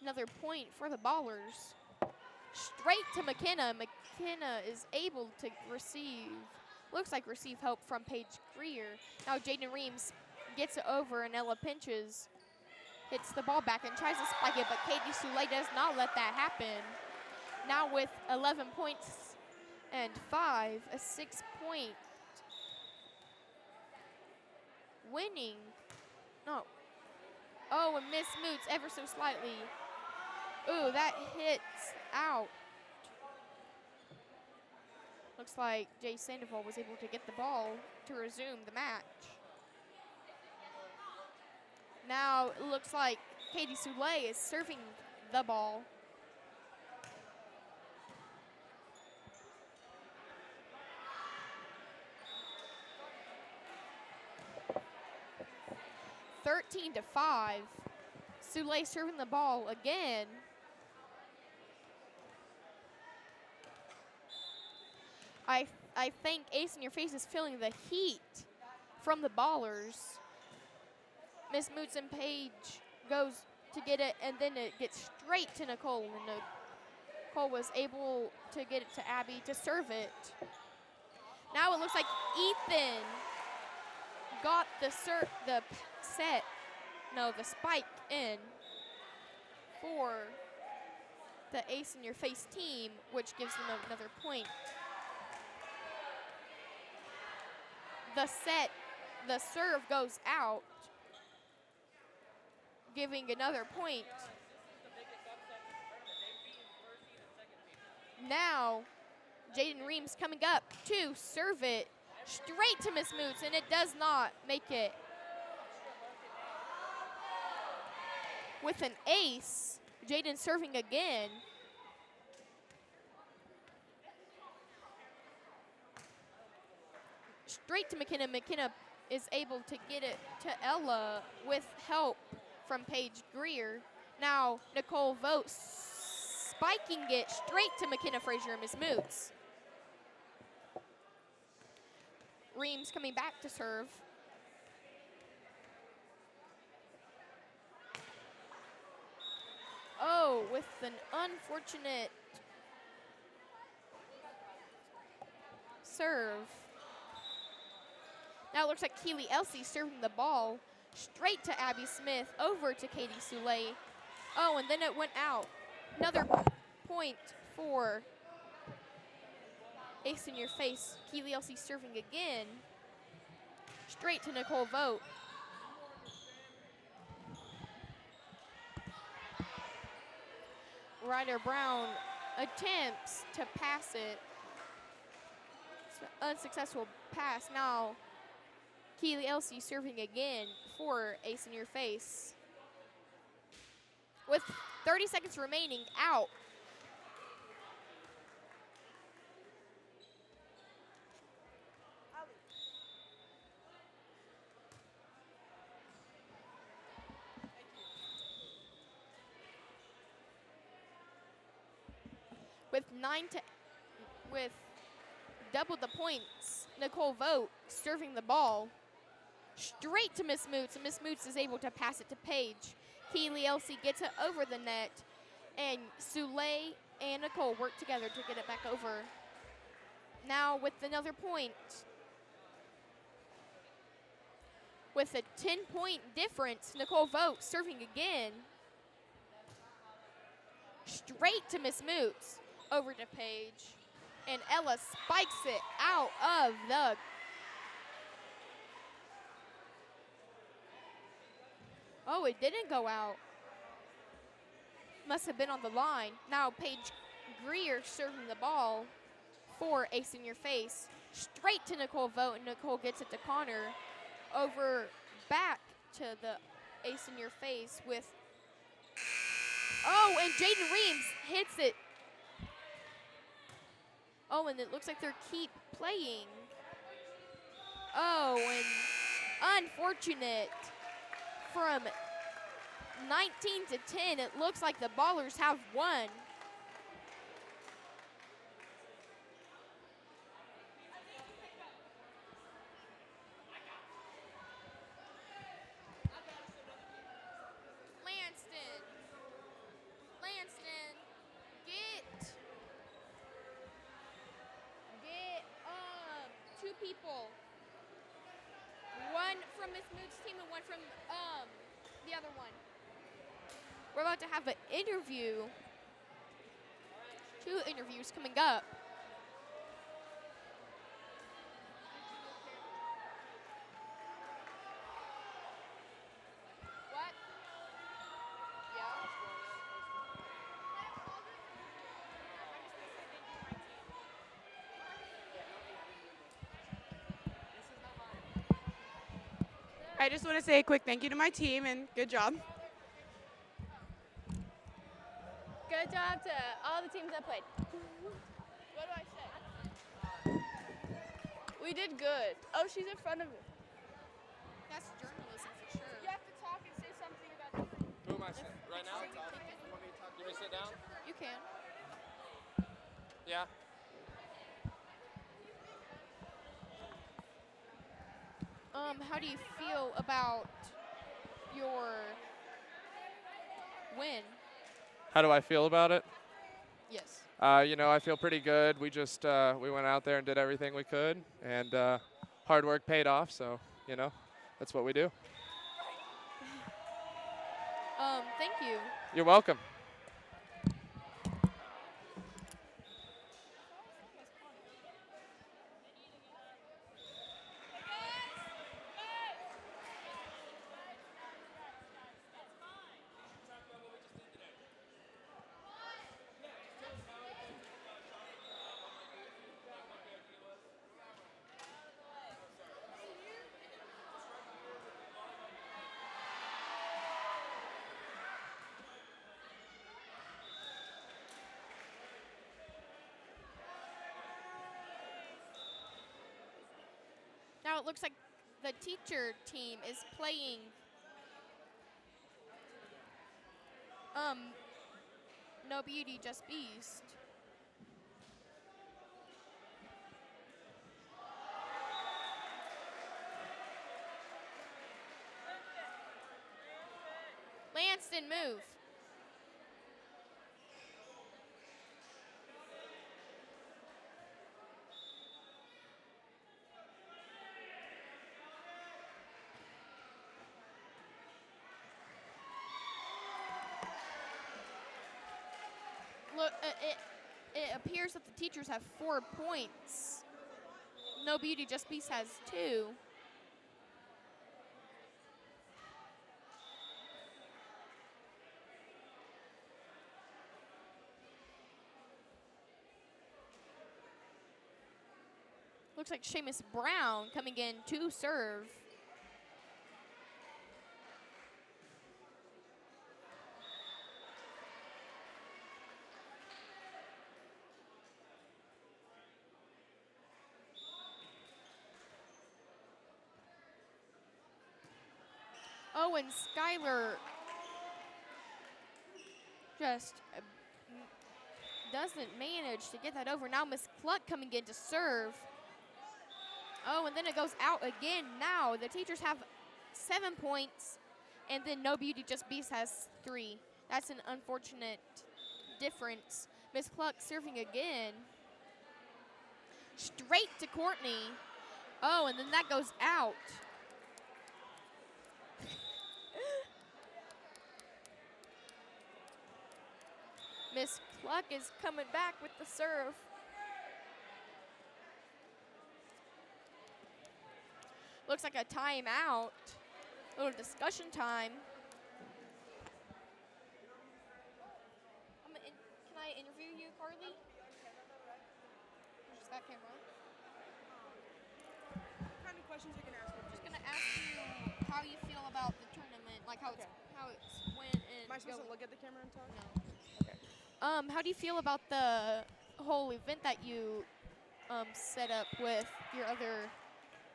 another point for the ballers. Straight to McKenna. McKenna is able to receive help from Paige Greer. Now Jaden Reams gets it over, and Ella Pinches hits the ball back and tries to spike it, but Katie Souley does not let that happen. Now with 11 points and 5, a 6-point winning. No. Oh, and Miss Moots ever so slightly. Ooh, that hits out. Looks like Jay Sandoval was able to get the ball to resume the match. Now it looks like Katie Soule is serving the ball. (13-5). Soule serving the ball again. I think Ace in Your Face is feeling the heat from the ballers. Miss Moots and Page goes to get it, and then it gets straight to Nicole, and Nicole was able to get it to Abby to serve it. Now it looks like Ethan got the spike in for the Ace in Your Face team, which gives them another point. The serve goes out, giving another point. Now, Jaden Reams coming up to serve it straight to Miss Moots, and it does not make it. With an ace, Jaden serving again. Straight to McKenna. McKenna is able to get it to Ella with help from Paige Greer. Now Nicole Vogt spiking it straight to McKenna Frazier and Miss Moots. Reams coming back to serve. Oh, with an unfortunate serve. Now it looks like Keely Elsie serving the ball straight to Abby Smith, over to Katie Soule. Oh, and then it went out. Another point for Ace in Your Face. Keely Elsie serving again, straight to Nicole Vogt. Ryder Brown attempts to pass it. Unsuccessful pass. Now Keely Elsie serving again for Ace in Your Face. With 30 seconds remaining, out. With double the points, Nicole Vogt serving the ball straight to Miss Moots, and Miss Moots is able to pass it to Paige. Keely Elsie gets it over the net, and Soule and Nicole work together to get it back over. Now with another point. With a 10-point difference, Nicole Vogt serving again. Straight to Miss Moots, over to Paige, and Ella spikes it out of the Oh, it didn't go out. Must have been on the line. Now Paige Greer serving the ball for Ace in Your Face. Straight to Nicole Vogt, and Nicole gets it to Connor. Over back to the Ace in Your Face with, oh, and Jaden Reams hits it. Oh, and it looks like they're keep playing. Oh, and unfortunate. From 19 to 10, it looks like the Ballers have won. Lanston, get two people. One from Miss Mood's team and one from the other one. We're about to have an interview. 2 interviews coming up. What? Yeah. I just want to say a quick thank you to my team and good job. Good job to all the teams that played. What do I say? We did good. Oh, she's in front of me. That's journalism for sure. You have to talk and say something about it. Who am I saying? Right now? You want me to sit down? You can. Yeah. How do you feel about your win? How do I feel about it? Yes. I feel pretty good. We just we went out there and did everything we could, and hard work paid off. So that's what we do. Thank you. You're welcome. Now it looks like the teacher team is playing No Beauty, Just Beast. Lanston, move. Look, it appears that the teachers have 4 points. No Beauty, Just Beast has 2. Looks like Seamus Brown coming in to serve. Oh, and Skylar just doesn't manage to get that over. Now Miss Cluck coming in to serve. Oh, and then it goes out again. Now the teachers have 7 points, and then No Beauty, Just Beast has 3. That's an unfortunate difference. Miss Cluck serving again. Straight to Courtney. Oh, and then that goes out. Miss Cluck is coming back with the serve. Looks like a timeout. A little discussion time. Can I interview you, Carly? Is that camera on? What kind of questions are you gonna ask me? I'm just gonna ask you how you feel about the tournament, like how it's went and. Am I supposed to look at the camera and talk? No. How do you feel about the whole event that you set up with your other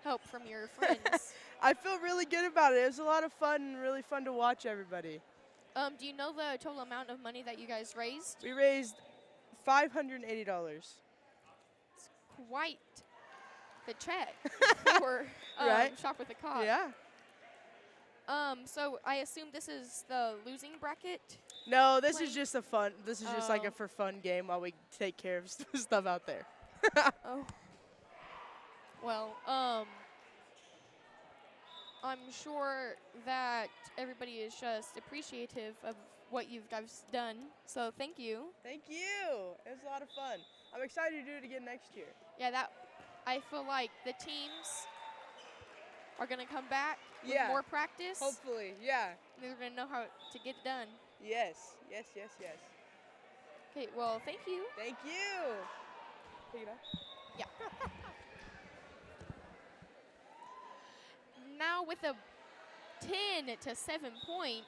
help from your friends? I feel really good about it. It was a lot of fun and really fun to watch everybody. Do you know the total amount of money that you guys raised? We raised $580. It's quite the check for Right? Shop with a Cop. Yeah. So I assume this is the losing bracket? No, this is just a fun. This is just like Oh. a for fun game while we take care of stuff out there. Oh. Well, I'm sure that everybody is just appreciative of what you guys done. So thank you. Thank you. It was a lot of fun. I'm excited to do it again next year. Yeah, I feel like the teams are gonna come back with Yeah. more practice. Hopefully, yeah. They're gonna know how to get it done. Yes, yes, yes, yes. Okay, well, thank you. Thank you. Pick it up. Yeah. Now with a 10 to 7 point.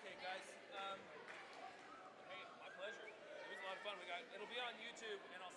Okay, guys. Hey, my pleasure. It was a lot of fun. It'll be on YouTube, and I'll